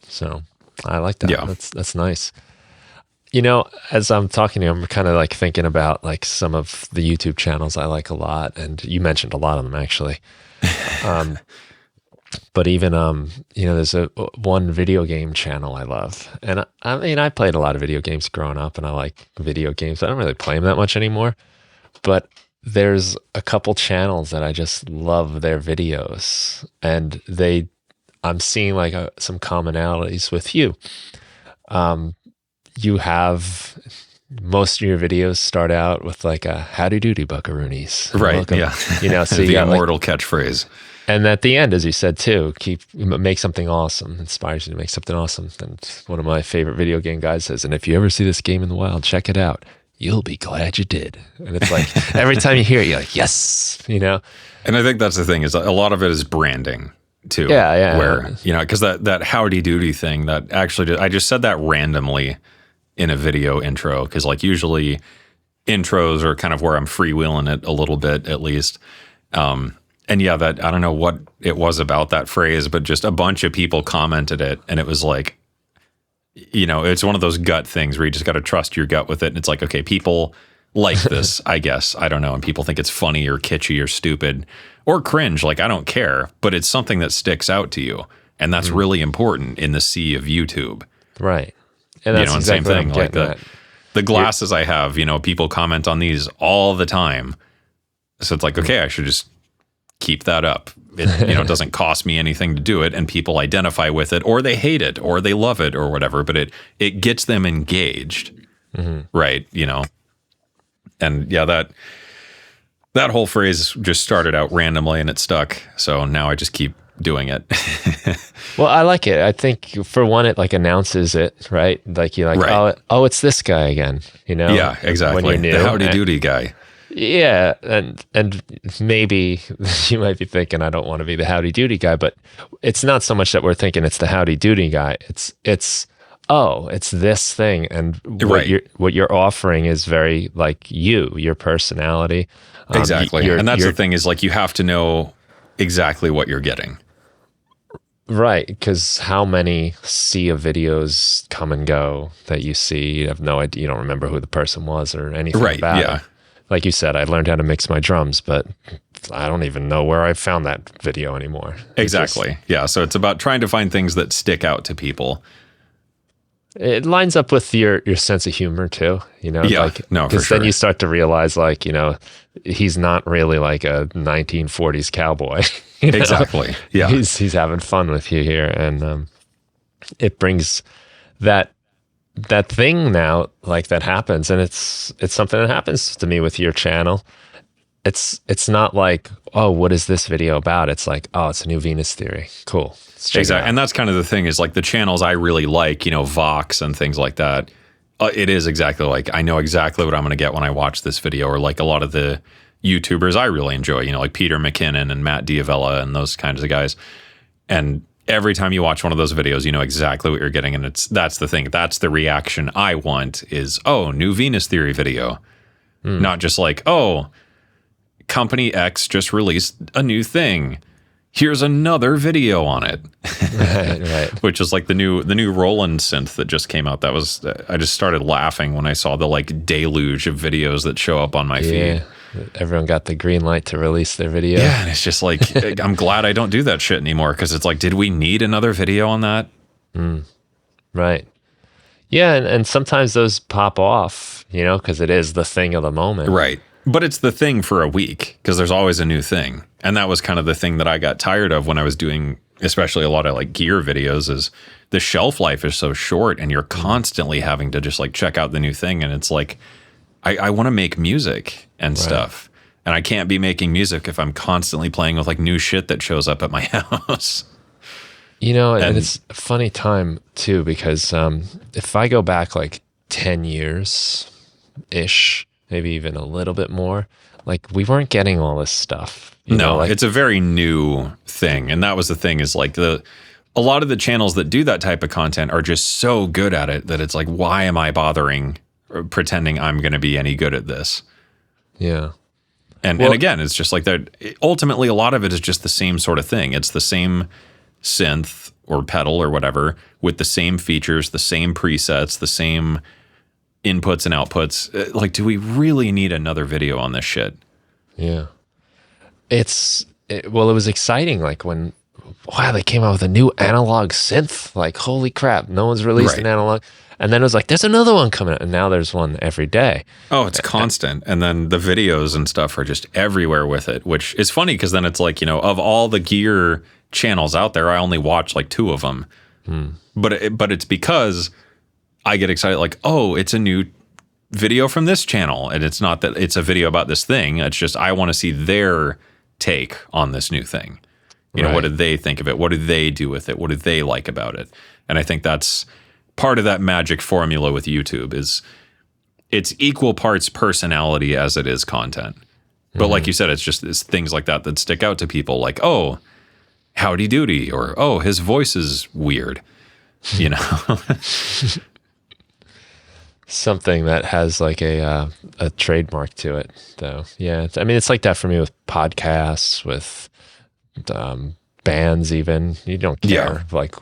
S1: So I like that.
S2: Yeah.
S1: That's nice. As I'm talking to you, I'm kind of like thinking about like some of the YouTube channels I like a lot, and you mentioned a lot of them actually. Um, but even there's one video game channel I love, and I mean I played a lot of video games growing up, and I like video games. I don't really play them that much anymore, but there's a couple channels that I just love their videos, and I'm seeing like some commonalities with you. Um, you have most of your videos start out with like a howdy doody buckaroonies.
S2: Right.
S1: Welcome.
S2: Yeah.
S1: So
S2: The
S1: you got
S2: immortal catchphrase.
S1: and at the end, as you said too, make something awesome, inspires you to make something awesome. And one of my favorite video game guys says, and if you ever see this game in the wild, check it out. You'll be glad you did. And it's like every time you hear it, you're like, yes,
S2: And I think that's the thing is a lot of it is branding too.
S1: Yeah.
S2: Where, because that howdy doody thing that actually, I just said that randomly in a video intro. Cause like usually intros are kind of where I'm freewheeling it a little bit at least. And yeah, that I don't know what it was about that phrase, but just a bunch of people commented it. And it was like, it's one of those gut things where you just got to trust your gut with it. And it's like, okay, people like this, I guess. I don't know. And people think it's funny or kitschy or stupid or cringe. Like, I don't care, but it's something that sticks out to you. And that's really important in the sea of YouTube.
S1: Right. And that's
S2: and
S1: exactly
S2: same thing. Like the glasses I have, people comment on these all the time. So it's like, okay, I should just keep that up. It doesn't cost me anything to do it, and people identify with it, or they hate it, or they love it, or whatever. But it gets them engaged, right? And yeah, that whole phrase just started out randomly, and it stuck. So now I just keep doing it.
S1: Well, I like it. I think for one, it like announces it, right? Like you're like,
S2: right.
S1: oh, it's this guy again.
S2: Yeah, exactly.
S1: When you're new.
S2: The howdy doody guy.
S1: Yeah, and maybe you might be thinking I don't want to be the howdy doody guy, but it's not so much that we're thinking it's the howdy doody guy. It's this thing, and what you're offering is very like your personality.
S2: Exactly, and that's the thing is like you have to know exactly what you're getting.
S1: Right, because how many sea of videos come and go that you see, you have no idea, you don't remember who the person was or anything about it. Like you said, I learned how to mix my drums, but I don't even know where I found that video anymore.
S2: Exactly. Yeah. So it's about trying to find things that stick out to people.
S1: It lines up with your sense of humor too,
S2: Yeah.
S1: Like,
S2: no, for sure.
S1: Then you start to realize, like, he's not really like a 1940s cowboy.
S2: Exactly. Yeah.
S1: He's having fun with you here, and it brings that thing now, like that happens, and it's something that happens to me with your channel. It's not like, oh, what is this video about? It's like, oh, it's a new Venus theory. Cool.
S2: Exactly. And that's kind of the thing is like the channels I really like, Vox and things like that. It is exactly like, I know exactly what I'm going to get when I watch this video, or like a lot of the YouTubers I really enjoy, like Peter McKinnon and Matt Diavella and those kinds of guys. And every time you watch one of those videos, you know exactly what you're getting. And that's the thing. That's the reaction I want is, oh, new Venus theory video. Not just like, oh, company X just released a new thing. Here's another video on it.
S1: Right.
S2: Which is like the new Roland synth that just came out. That was, I just started laughing when I saw the like deluge of videos that show up on my feed.
S1: Everyone got the green light to release their video.
S2: Yeah, and it's just like, I'm glad I don't do that shit anymore, because it's like, did we need another video on that?
S1: Right. Yeah, and sometimes those pop off, because it is the thing of the moment.
S2: Right. But it's the thing for a week, because there's always a new thing. And that was kind of the thing that I got tired of when I was doing, especially a lot of like gear videos, is the shelf life is so short, and you're constantly having to just like check out the new thing. And it's like, I want to make music and stuff. And I can't be making music if I'm constantly playing with like new shit that shows up at my house.
S1: And it's a funny time too, because if I go back like 10 years-ish, maybe even a little bit more, like we weren't getting all this stuff.
S2: It's a very new thing. And that was the thing, is like a lot of the channels that do that type of content are just so good at it that it's like, why am I bothering pretending I'm going to be any good at this?
S1: Yeah.
S2: And again, it's just like that. Ultimately, a lot of it is just the same sort of thing. It's the same synth or pedal or whatever with the same features, the same presets, the same inputs and outputs. Like, do we really need another video on this shit?
S1: Yeah. Well, it was exciting. Like when, wow, they came out with a new analog synth. Like, holy crap, no one's released an analog. And then it was like, there's another one coming out. And now there's one every day.
S2: Oh, it's constant. And then the videos and stuff are just everywhere with it, which is funny because then it's like, of all the gear channels out there, I only watch like 2 of them. But it's because I get excited, like, oh, it's a new video from this channel. And it's not that it's a video about this thing. It's just I want to see their take on this new thing. What did they think of it? What did they do with it? What did they like about it? And I think that's part of that magic formula with YouTube is it's equal parts personality as it is content. But like you said, it's things like that stick out to people, like, oh, howdy doody, or oh, his voice is weird.
S1: Something that has like a trademark to it, though. Yeah, I mean, it's like that for me with podcasts, with bands. Even you don't care like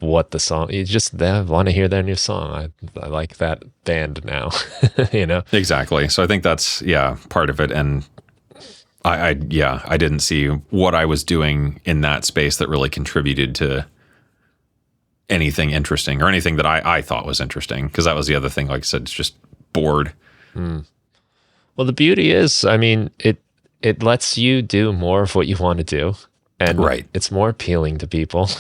S1: what the song. You just want to hear their new song. I like that band now.
S2: Exactly. So I think that's part of it. And I didn't see what I was doing in that space that really contributed to anything interesting or anything that I thought was interesting, because that was the other thing. Like I said, it's just bored.
S1: Well, the beauty is, I mean, it lets you do more of what you want to do, and it's more appealing to people.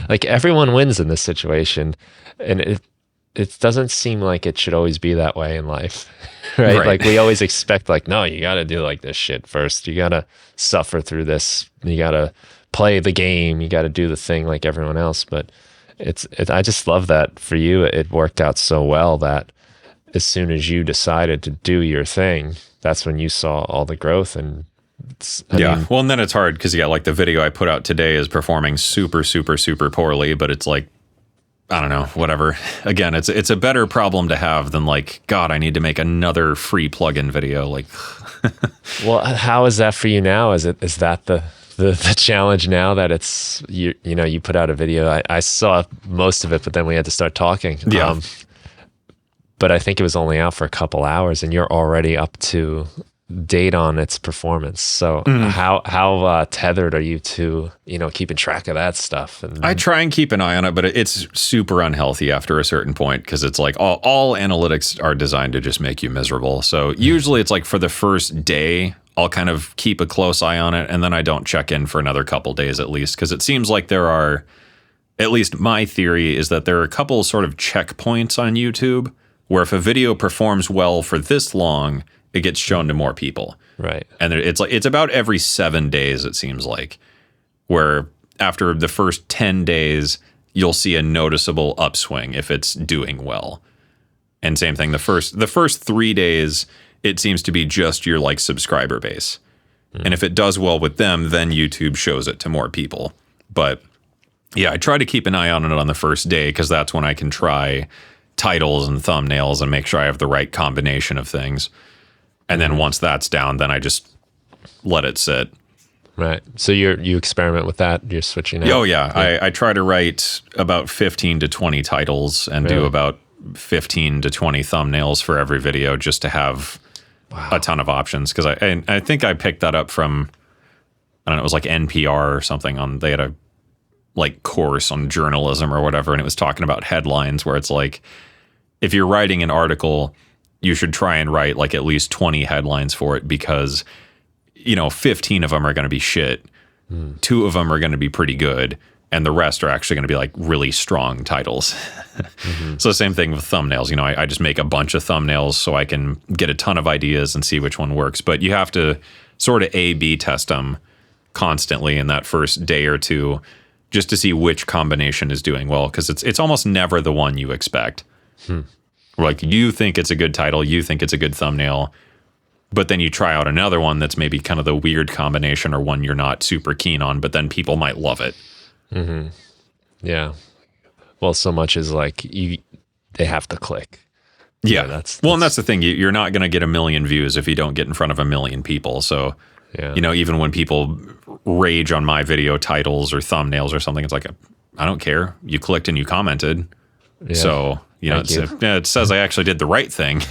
S1: Like, everyone wins in this situation, and it doesn't seem like it should always be that way in life. Right? Like, we always expect, like, no, you got to do like this shit first. You got to suffer through this. You got to play the game. You got to do the thing like everyone else. But I just love that for you. It worked out so well that as soon as you decided to do your thing, that's when you saw all the growth. And I mean,
S2: well, and then it's hard because like the video I put out today is performing super, super, super poorly, but it's like, I don't know, whatever. Again, it's a better problem to have than like, God, I need to make another free plugin video. Like,
S1: well, how is that for you now? Is that the challenge now that it's you put out a video? I saw most of it, but then we had to start talking.
S2: Yeah.
S1: But I think it was only out for a couple hours, and you're already up to date on its performance. So how tethered are you to keeping track of that stuff? And
S2: I try and keep an eye on it, but it's super unhealthy after a certain point, because it's like all analytics are designed to just make you miserable. So usually it's like for the first day, I'll kind of keep a close eye on it, and then I don't check in for another couple days at least, because it seems like there are, at least my theory is that there are a couple sort of checkpoints on YouTube where if a video performs well for this long, it gets shown to more people.
S1: Right.
S2: And it's about every 7 days, it seems like, where after the first 10 days, you'll see a noticeable upswing if it's doing well. And same thing, the first 3 days, it seems to be just your like subscriber base. And if it does well with them, then YouTube shows it to more people. But yeah, I try to keep an eye on it on the first day, because that's when I can try titles and thumbnails and make sure I have the right combination of things. And then once that's down, then I just let it sit.
S1: Right. So you experiment with that? You're switching out?
S2: Oh, yeah. I try to write about 15 to 20 titles and do about 15 to 20 thumbnails for every video, just to have a ton of options. Because I think I picked that up from, I don't know, it was like NPR or something. They had a like course on journalism or whatever, and it was talking about headlines, where it's like, if you're writing an article, you should try and write like at least 20 headlines for it, because 15 of them are going to be shit. 2 of them are going to be pretty good, and the rest are actually going to be like really strong titles. So same thing with thumbnails. I just make a bunch of thumbnails so I can get a ton of ideas and see which one works. But you have to sort of A/B test them constantly in that first day or two, just to see which combination is doing well, because it's almost never the one you expect. Like, you think it's a good title, you think it's a good thumbnail, but then you try out another one that's maybe kind of the weird combination, or one you're not super keen on, but then people might love it.
S1: Yeah. Well, so much is like they have to click.
S2: Yeah. And that's the thing. You're not going to get 1 million views if you don't get in front of 1 million people. So, even when people rage on my video titles or thumbnails or something, it's like, I don't care. You clicked and you commented. Yeah. So You know,
S1: Thank you.
S2: it says I actually did the right thing.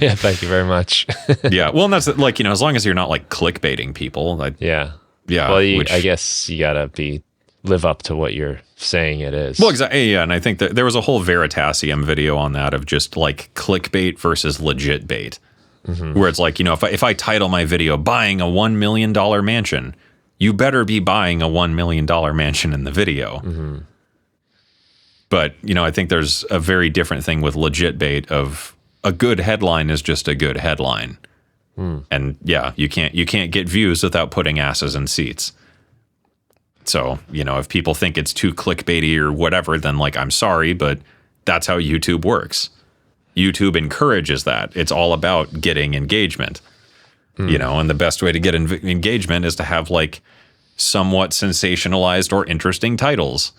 S1: Yeah, thank you very much.
S2: Yeah. Well, and that's like, you know, as long as you're not like clickbaiting people.
S1: Yeah.
S2: Yeah.
S1: Well, I guess you gotta live up to what you're saying it is.
S2: Well, exactly. Yeah. And I think that there was a whole Veritasium video on that of just like clickbait versus legit bait, where it's like, you know, if I title my video buying a $1 million mansion, you better be buying a $1 million mansion in the video. But, you know, I think there's a very different thing with legit bait of a good headline is just a good headline. And yeah, you can't get views without putting asses in seats. So, you know, if people think it's too clickbaity or whatever, then like, I'm sorry, but that's how YouTube works. YouTube encourages that. It's all about getting engagement, you know, and the best way to get engagement is to have like somewhat sensationalized or interesting titles.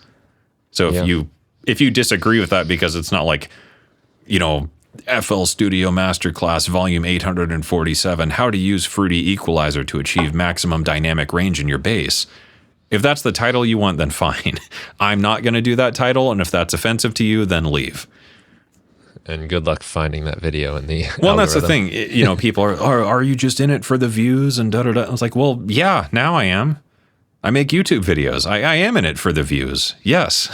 S2: So if you disagree with that because it's not like, you know, FL Studio Masterclass Volume 847, How to Use Fruity Equalizer to Achieve Maximum Dynamic Range in Your Bass. If that's the title you want, then fine. I'm not going to do that title, and if that's offensive to you, then leave.
S1: And good luck finding that video in the
S2: Well,
S1: algorithm.
S2: that's the thing. You know, people are you just in it for the views and da-da-da? I was like, well, yeah, now I am. I make YouTube videos. I am in it for the views. Yes.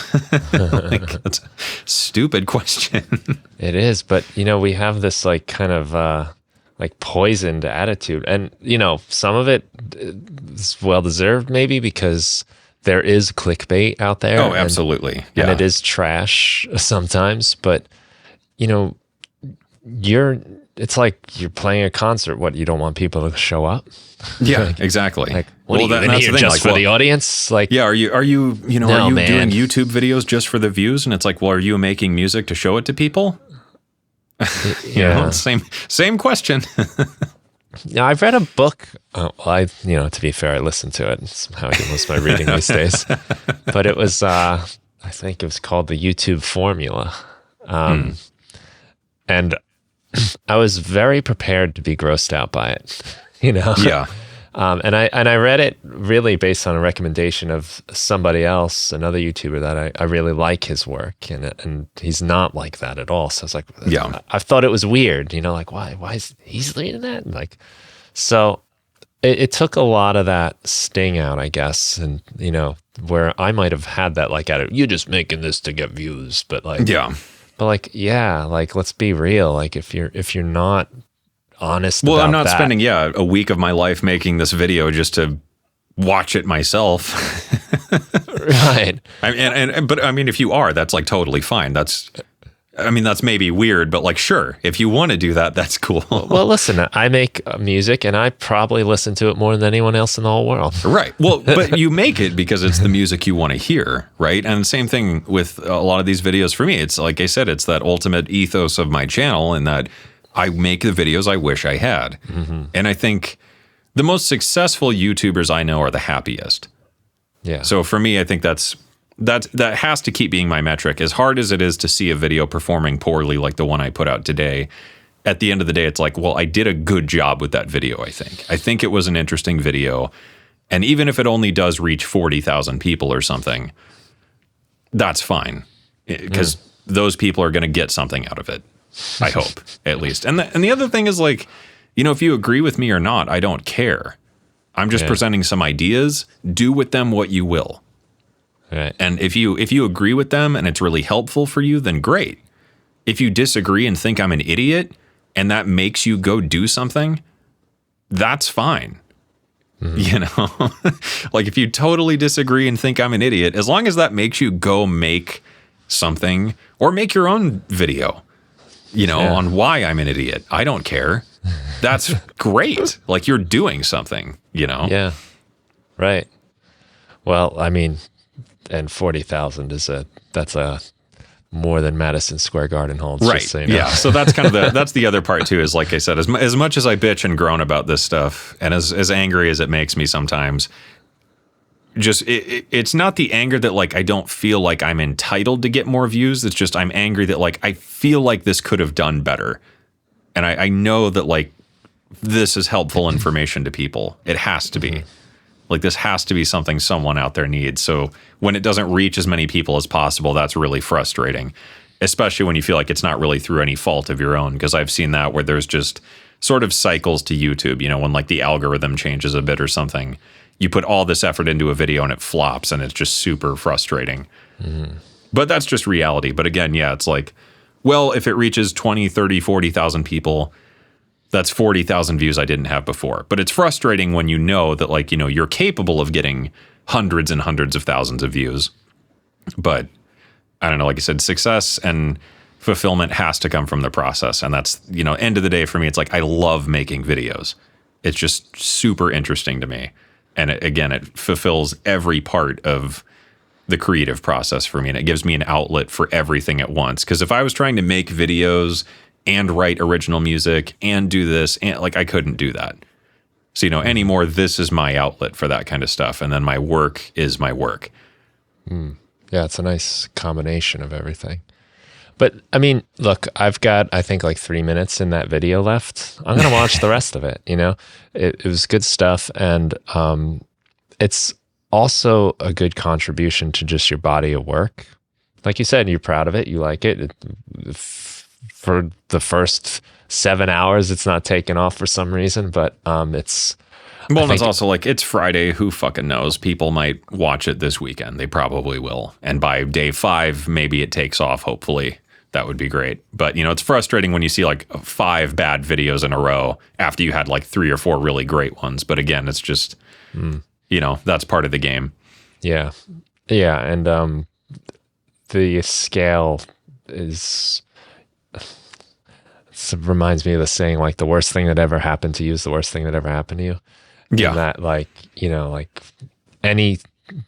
S2: Like, that's a stupid question.
S1: It is, but you know, we have this like kind of like poisoned attitude, and you know, some of it is well deserved, maybe because there is clickbait out there.
S2: Oh, absolutely.
S1: And it is trash sometimes, but you know, it's like you're playing a concert. What, you don't want people to show up?
S2: Yeah,
S1: like,
S2: exactly.
S1: Like, what are you in here just for the audience? Like,
S2: yeah, are you doing
S1: man.
S2: YouTube videos just for the views? And it's like, well, are you making music to show it to people? You know, same question.
S1: Yeah, I've read a book. To be fair, I listened to it. It's how I do most of my reading these days. But it was, I think it was called The YouTube Formula. And I was very prepared to be grossed out by it, you know?
S2: Yeah.
S1: And I read it really based on a recommendation of somebody else, another YouTuber that I really like his work, and he's not like that at all. So I was like,
S2: Yeah.
S1: I thought it was weird, you know, like why is he's leading that? Like, so it took a lot of that sting out, I guess, and you know, where I might have had that like attitude, you're just making this to get views, but like, let's be real. Like if you're not honest.
S2: Well, I'm not
S1: that.
S2: spending a week of my life making this video just to watch it myself.
S1: Right.
S2: But I mean, if you are, that's like totally fine. That's maybe weird, but like, sure, if you want to do that, that's cool.
S1: Well, listen, I make music and I probably listen to it more than anyone else in the whole world.
S2: Right. Well, but you make it because it's the music you want to hear, right? And same thing with a lot of these videos for me. It's like I said, it's that ultimate ethos of my channel, and that I make the videos I wish I had. And I think the most successful YouTubers I know are the happiest.
S1: Yeah.
S2: So for me, I think that has to keep being my metric. As hard as it is to see a video performing poorly like the one I put out today, at the end of the day, it's like, well, I did a good job with that video, I think. I think it was an interesting video. And even if it only does reach 40,000 people or something, that's fine. Because those people are going to get something out of it. I hope, at least. And the other thing is, like, you know, if you agree with me or not, I don't care. I'm just presenting some ideas. Do with them what you will.
S1: Right.
S2: And if you agree with them and it's really helpful for you, then great. If you disagree and think I'm an idiot and that makes you go do something, that's fine. You know, like if you totally disagree and think I'm an idiot, as long as that makes you go make something or make your own video, you know, on why I'm an idiot, I don't care. That's great. Like, you're doing something, you know?
S1: Yeah. Right. Well, I mean, and 40,000 that's more than Madison Square Garden holds.
S2: Right.
S1: Just so you know.
S2: Yeah. So that's kind of that's the other part too, is like I said, as much as I bitch and groan about this stuff, and as angry as it makes me sometimes, just it's not the anger that like I don't feel like I'm entitled to get more views. It's just I'm angry that like I feel like this could have done better. And I know that like this is helpful information to people. It has to be. Like, this has to be something someone out there needs. So when it doesn't reach as many people as possible, that's really frustrating. especially when you feel like it's not really through any fault of your own. Because I've seen that where there's just sort of cycles to YouTube, you know, when like the algorithm changes a bit or something, you put all this effort into a video and it flops and it's just super frustrating. But that's just reality. But again, yeah, it's like, well, if it reaches 20, 30, 40,000 people, that's 40,000 views I didn't have before. But it's frustrating when you know that, like, you know, you're capable of getting hundreds and hundreds of thousands of views. But I don't know, like I said, success and fulfillment has to come from the process. And that's, you know, end of the day for me, it's like I love making videos. It's just super interesting to me. And it fulfills every part of the creative process for me. And it gives me an outlet for everything at once. Because if I was trying to make videos and write original music and do this, and like I couldn't do that. So, you know, anymore, this is my outlet for that kind of stuff. And then my work is my work.
S1: Yeah, it's a nice combination of everything. But I mean, look, I've got, I think, like 3 minutes in that video left. I'm going to watch the rest of it. You know, it was good stuff. And it's also a good contribution to just your body of work. Like you said, you're proud of it. You like it. For the first 7 hours, it's not taken off for some reason, but it's...
S2: Well, and it's also like, it's Friday. Who fucking knows? People might watch it this weekend. They probably will. And by day 5, maybe it takes off, hopefully. That would be great. But, you know, it's frustrating when you see like 5 bad videos in a row after you had like 3 or 4 really great ones. But again, it's just, you know, that's part of the game.
S1: Yeah. Yeah. And the scale is... It reminds me of the saying, like, the worst thing that ever happened to you is the worst thing that ever happened to you.
S2: Yeah.
S1: And that, like, you know, like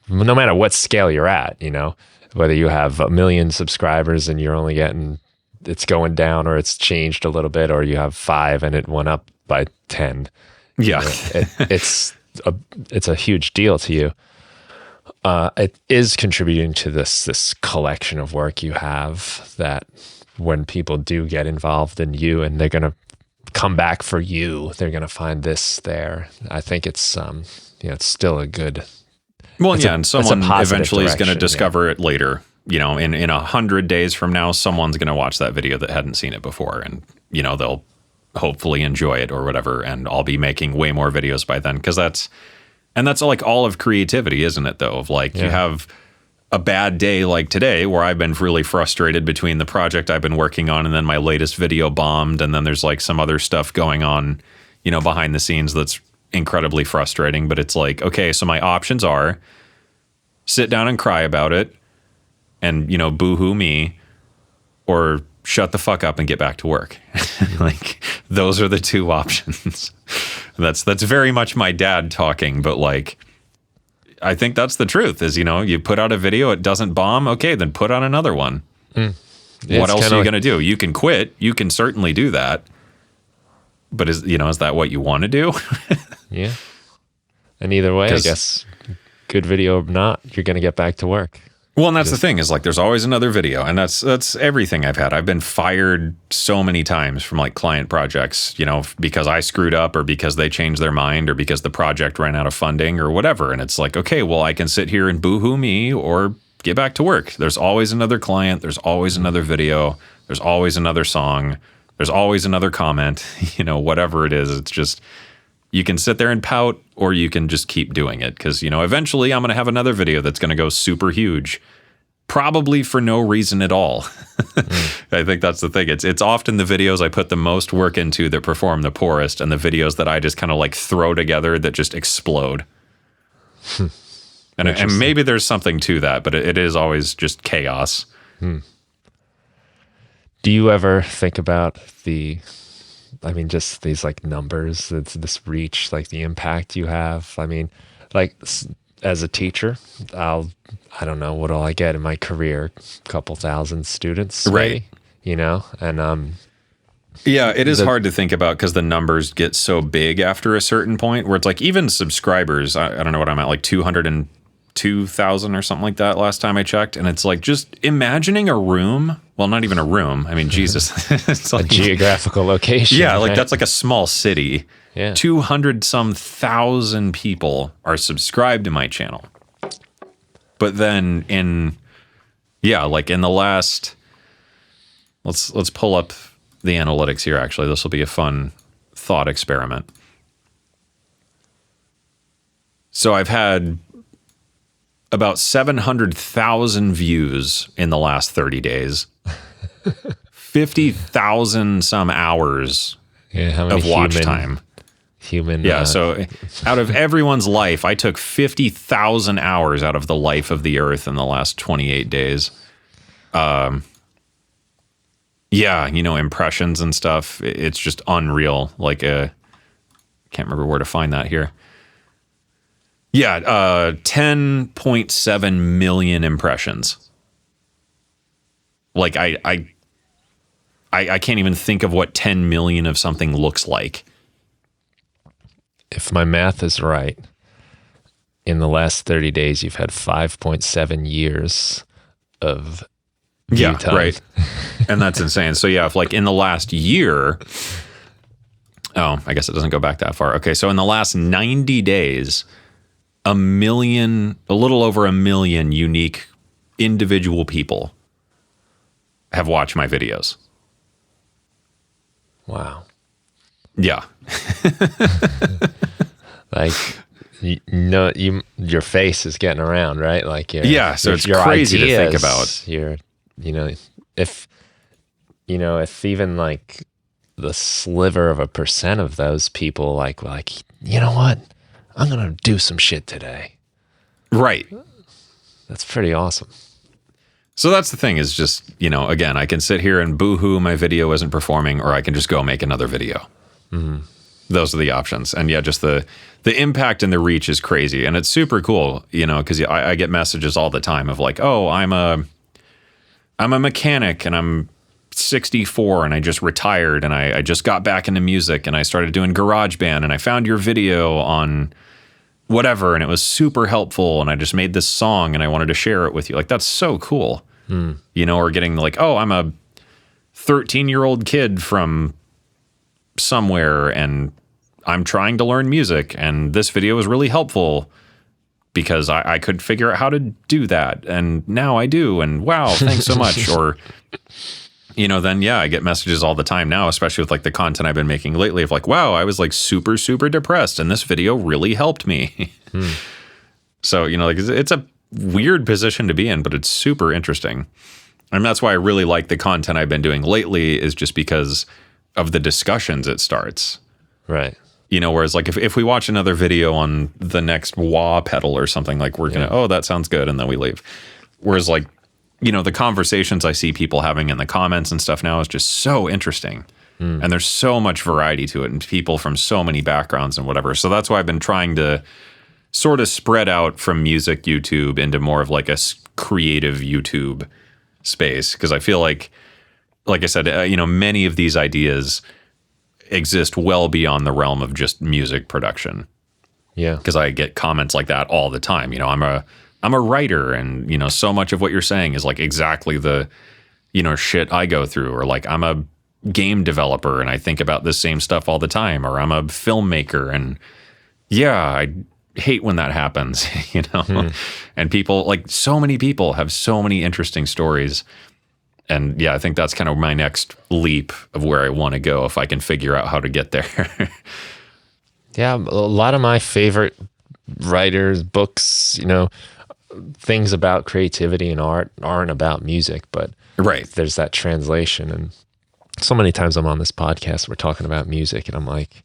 S1: no matter what scale you're at, you know, whether you have 1 million subscribers and you're only getting, it's going down or it's changed a little bit, or you have 5 and it went up by 10.
S2: Yeah.
S1: You know, it's a huge deal to you. It is contributing to this collection of work you have that when people do get involved in you and they're going to come back for you, they're going to find this there. I think it's, you know, it's still a good...
S2: Well, yeah, and someone eventually is going to discover
S1: yeah.
S2: it later. You know, in 100 days from now, someone's going to watch that video that hadn't seen it before, and, you know, they'll hopefully enjoy it or whatever, and I'll be making way more videos by then, because that's like all of creativity, isn't it, though? Of like, you have a bad day like today where I've been really frustrated between the project I've been working on and then my latest video bombed, and then there's like some other stuff going on, you know, behind the scenes that's incredibly frustrating. But it's like, okay, so my options are sit down and cry about it and, you know, boo-hoo me, or shut the fuck up and get back to work. Like, those are the 2 options. That's very much my dad talking, but like, I think that's the truth is, you know, you put out a video, it doesn't bomb. Okay, then put on another one. What else are you going to do? You can quit. You can certainly do that. But is that what you want to do?
S1: Yeah. And either way, I guess, good video or not, you're going to get back to work.
S2: Well, and that's the thing is, like, there's always another video, and that's everything I've had. I've been fired so many times from like client projects, you know, because I screwed up or because they changed their mind or because the project ran out of funding or whatever. And it's like, okay, well, I can sit here and boo-hoo me or get back to work. There's always another client. There's always another video. There's always another song. There's always another comment, you know, whatever it is. It's just, you can sit there and pout, or you can just keep doing it. Because, you know, eventually I'm going to have another video that's going to go super huge, probably for no reason at all. I think that's the thing. It's often the videos I put the most work into that perform the poorest, and the videos that I just kind of like throw together that just explode. And maybe there's something to that, but it is always just chaos.
S1: Do you ever think about just these like numbers, this reach, like the impact you have? I mean, like as a teacher, I don't know, what'll I get in my career? A couple thousand students,
S2: right?
S1: Maybe, you know, and
S2: yeah, it is hard to think about because the numbers get so big after a certain point where it's like even subscribers, I don't know what I'm at, like 202,000 or something like that last time I checked. And it's like just imagining a room. Well, not even a room. I mean, Jesus. It's like
S1: a geographical location.
S2: Yeah, like that's like a small city.
S1: Yeah.
S2: 200-some thousand people are subscribed to my channel. But then in the last Let's pull up the analytics here. Actually, this will be a fun thought experiment. So I've had about 700,000 views in the last 30 days. 50,000 some hours
S1: how many
S2: of watch time. So out of everyone's life, I took 50,000 hours out of the life of the earth in the last 28 days. Impressions and stuff. It's just unreal. Like, can't remember where to find that here. 10.7 million impressions. Like, I can't even think of what 10 million of something looks like.
S1: If my math is right, in the last 30 days, you've had 5.7 years of view time.
S2: Right. And that's insane. So if like in the last year, I guess it doesn't go back that far. Okay, so in the last 90 days, a little over a million unique individual people have watched my videos.
S1: Wow.
S2: Yeah.
S1: Like, your face is getting around, right? Like,
S2: so it's crazy to think about.
S1: If even like the sliver of a percent of those people, like, you know what, I'm gonna do some shit today.
S2: Right.
S1: That's pretty awesome.
S2: So that's the thing is just, again, I can sit here and boo-hoo my video isn't performing, or I can just go make another video.
S1: Mm-hmm.
S2: Those are the options. And just the impact and the reach is crazy. And it's super cool, because I get messages all the time of like, oh, I'm a mechanic and I'm 64 and I just retired and I just got back into music and I started doing GarageBand and I found your video on whatever and it was super helpful and I just made this song and I wanted to share it with you. Like, that's so cool. Or getting like, oh, I'm a 13-year-old kid from somewhere and I'm trying to learn music and this video was really helpful because I could figure out how to do that and now I do and wow, thanks so much. Or then I get messages all the time now, especially with like the content I've been making lately of like, wow, I was like super depressed and this video really helped me. So like it's a weird position to be in, but it's super interesting. And that's why I really like the content I've been doing lately, is just because of the discussions it starts.
S1: Right.
S2: Whereas like if we watch another video on the next wah pedal or something, like we're gonna, oh, that sounds good, and then we leave. Whereas like, the conversations I see people having in the comments and stuff now is just so interesting. And there's so much variety to it and people from so many backgrounds and whatever. So that's why I've been trying to sort of spread out from music YouTube into more of like a creative YouTube space. Because I feel like I said, many of these ideas exist well beyond the realm of just music production.
S1: Yeah.
S2: Because I get comments like that all the time. I'm a writer and, so much of what you're saying is like exactly the, shit I go through. Or like I'm a game developer and I think about this same stuff all the time. Or I'm a filmmaker and I hate when that happens, And people, like so many people have so many interesting stories. And I think that's kind of my next leap of where I want to go if I can figure out how to get there.
S1: Yeah, a lot of my favorite writers, books, things about creativity and art aren't about music, but there's that translation. And so many times I'm on this podcast, we're talking about music, and I'm like,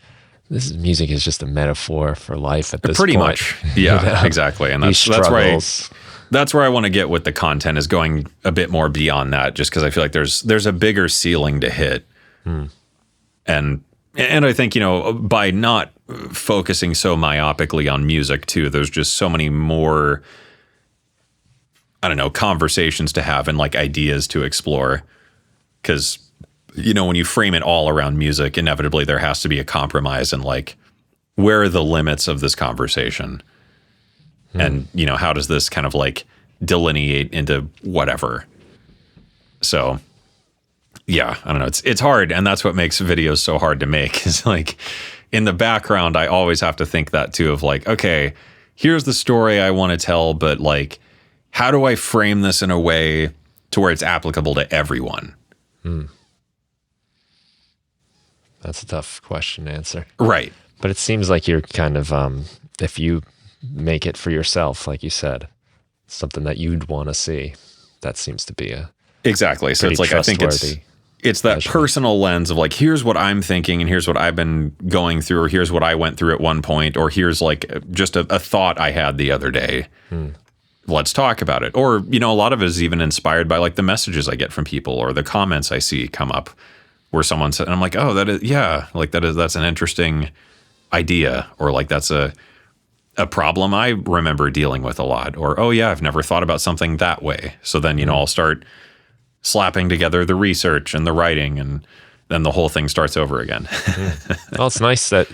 S1: music is just a metaphor for life at this
S2: Pretty
S1: point.
S2: much. Yeah, exactly. And that's where I want to get with the content, is going a bit more beyond that, just because I feel like there's a bigger ceiling to hit. And I think, by not focusing so myopically on music too, there's just so many more, I don't know, conversations to have and like ideas to explore. Because, when you frame it all around music, inevitably there has to be a compromise and like, where are the limits of this conversation? And, how does this kind of like delineate into whatever? So, I don't know. It's hard. And that's what makes videos so hard to make, is like in the background, I always have to think that too, of like, okay, here's the story I want to tell, but like, how do I frame this in a way to where it's applicable to everyone?
S1: That's a tough question to answer.
S2: Right.
S1: But it seems like you're kind of, if you make it for yourself, like you said, something that you'd want to see, that seems to be a
S2: Exactly. So it's like, I think it's that
S1: measurement.
S2: personal lens of like, here's what I'm thinking and here's what I've been going through, or here's what I went through at one point, or here's like just a thought I had the other day. Let's talk about it. Or, a lot of it is even inspired by like the messages I get from people or the comments I see come up where someone said, and I'm like, oh, that's an interesting idea. Or like, that's a problem I remember dealing with a lot. Or, oh yeah, I've never thought about something that way. So then, I'll start slapping together the research and the writing, and then the whole thing starts over again.
S1: Well, it's nice that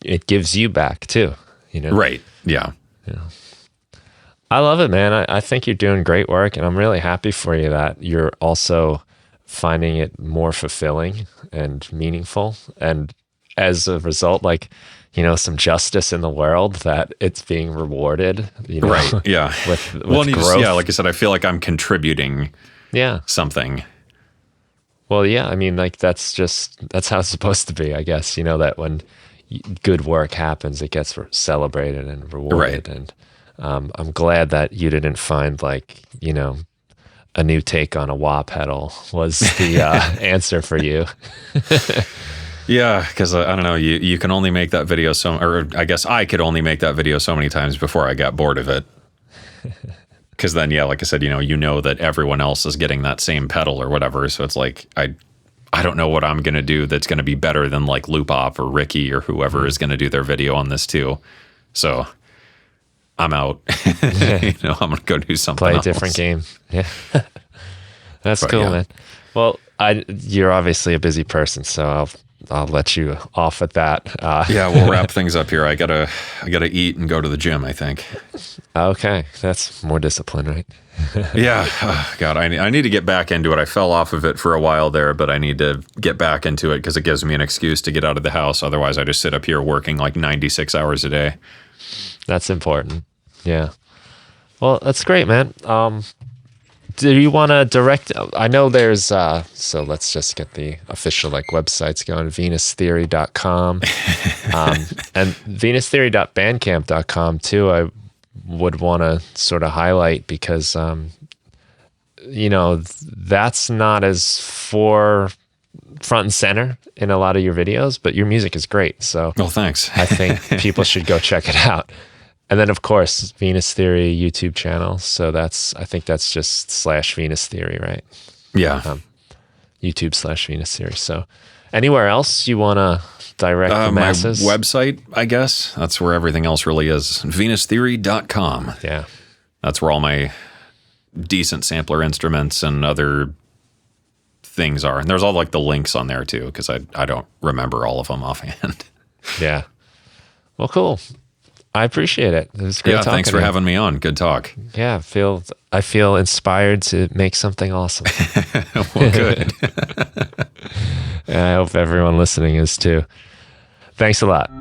S1: it gives you back too,
S2: Right. Yeah.
S1: I love it, man. I think you're doing great work, and I'm really happy for you that you're also finding it more fulfilling and meaningful. And as a result, like, some justice in the world, that it's being rewarded,
S2: Right. Yeah.
S1: with
S2: Well,
S1: growth.
S2: like I said, I feel like I'm contributing something.
S1: Well, yeah, I mean, like that's how it's supposed to be, I guess, that when good work happens, it gets celebrated and rewarded.
S2: Right.
S1: And I'm glad that you didn't find like, a new take on a wah pedal was the answer for you.
S2: Yeah, because I don't know, you can only make that video or I guess I could only make that video so many times before I got bored of it. Because then, yeah, like I said, that everyone else is getting that same pedal or whatever. So it's like, I don't know what I'm going to do that's going to be better than like Loop Op or Ricky or whoever is going to do their video on this too. So I'm out. I'm going to go do something
S1: Play a
S2: else.
S1: different game. Yeah. That's
S2: But,
S1: cool,
S2: yeah.
S1: man. Well, you're obviously a busy person, so I'll let you off at that.
S2: Yeah, we'll wrap things up here. I gotta eat and go to the gym, I think.
S1: Okay. That's more discipline, right?
S2: Yeah. Oh, God, I need to get back into it. I fell off of it for a while there, but I need to get back into it because it gives me an excuse to get out of the house. Otherwise, I just sit up here working like 96 hours a day.
S1: That's important. Yeah. Well, that's great, man. Do you want to direct? I know there's, so let's just get the official like websites going, venustheory.com and venustheory.bandcamp.com too. I would want to sort of highlight because, that's not as front and center in a lot of your videos, but your music is great. So
S2: Oh, thanks.
S1: I think people should go check it out. And then, of course, Venus Theory YouTube channel. So I think that's just /Venus Theory, right?
S2: Yeah.
S1: YouTube/Venus Theory. So anywhere else you want to direct the masses?
S2: My website, I guess. That's where everything else really is. venustheory.com.
S1: Yeah.
S2: That's where all my decent sampler instruments and other things are. And there's all like the links on there too, because I don't remember all of them offhand.
S1: Yeah. Well, cool. I appreciate it. It was great talking
S2: thanks for
S1: to you.
S2: having me on. Good talk.
S1: Yeah, I feel inspired to make something awesome.
S2: Well, good.
S1: And I hope everyone listening is too. Thanks a lot.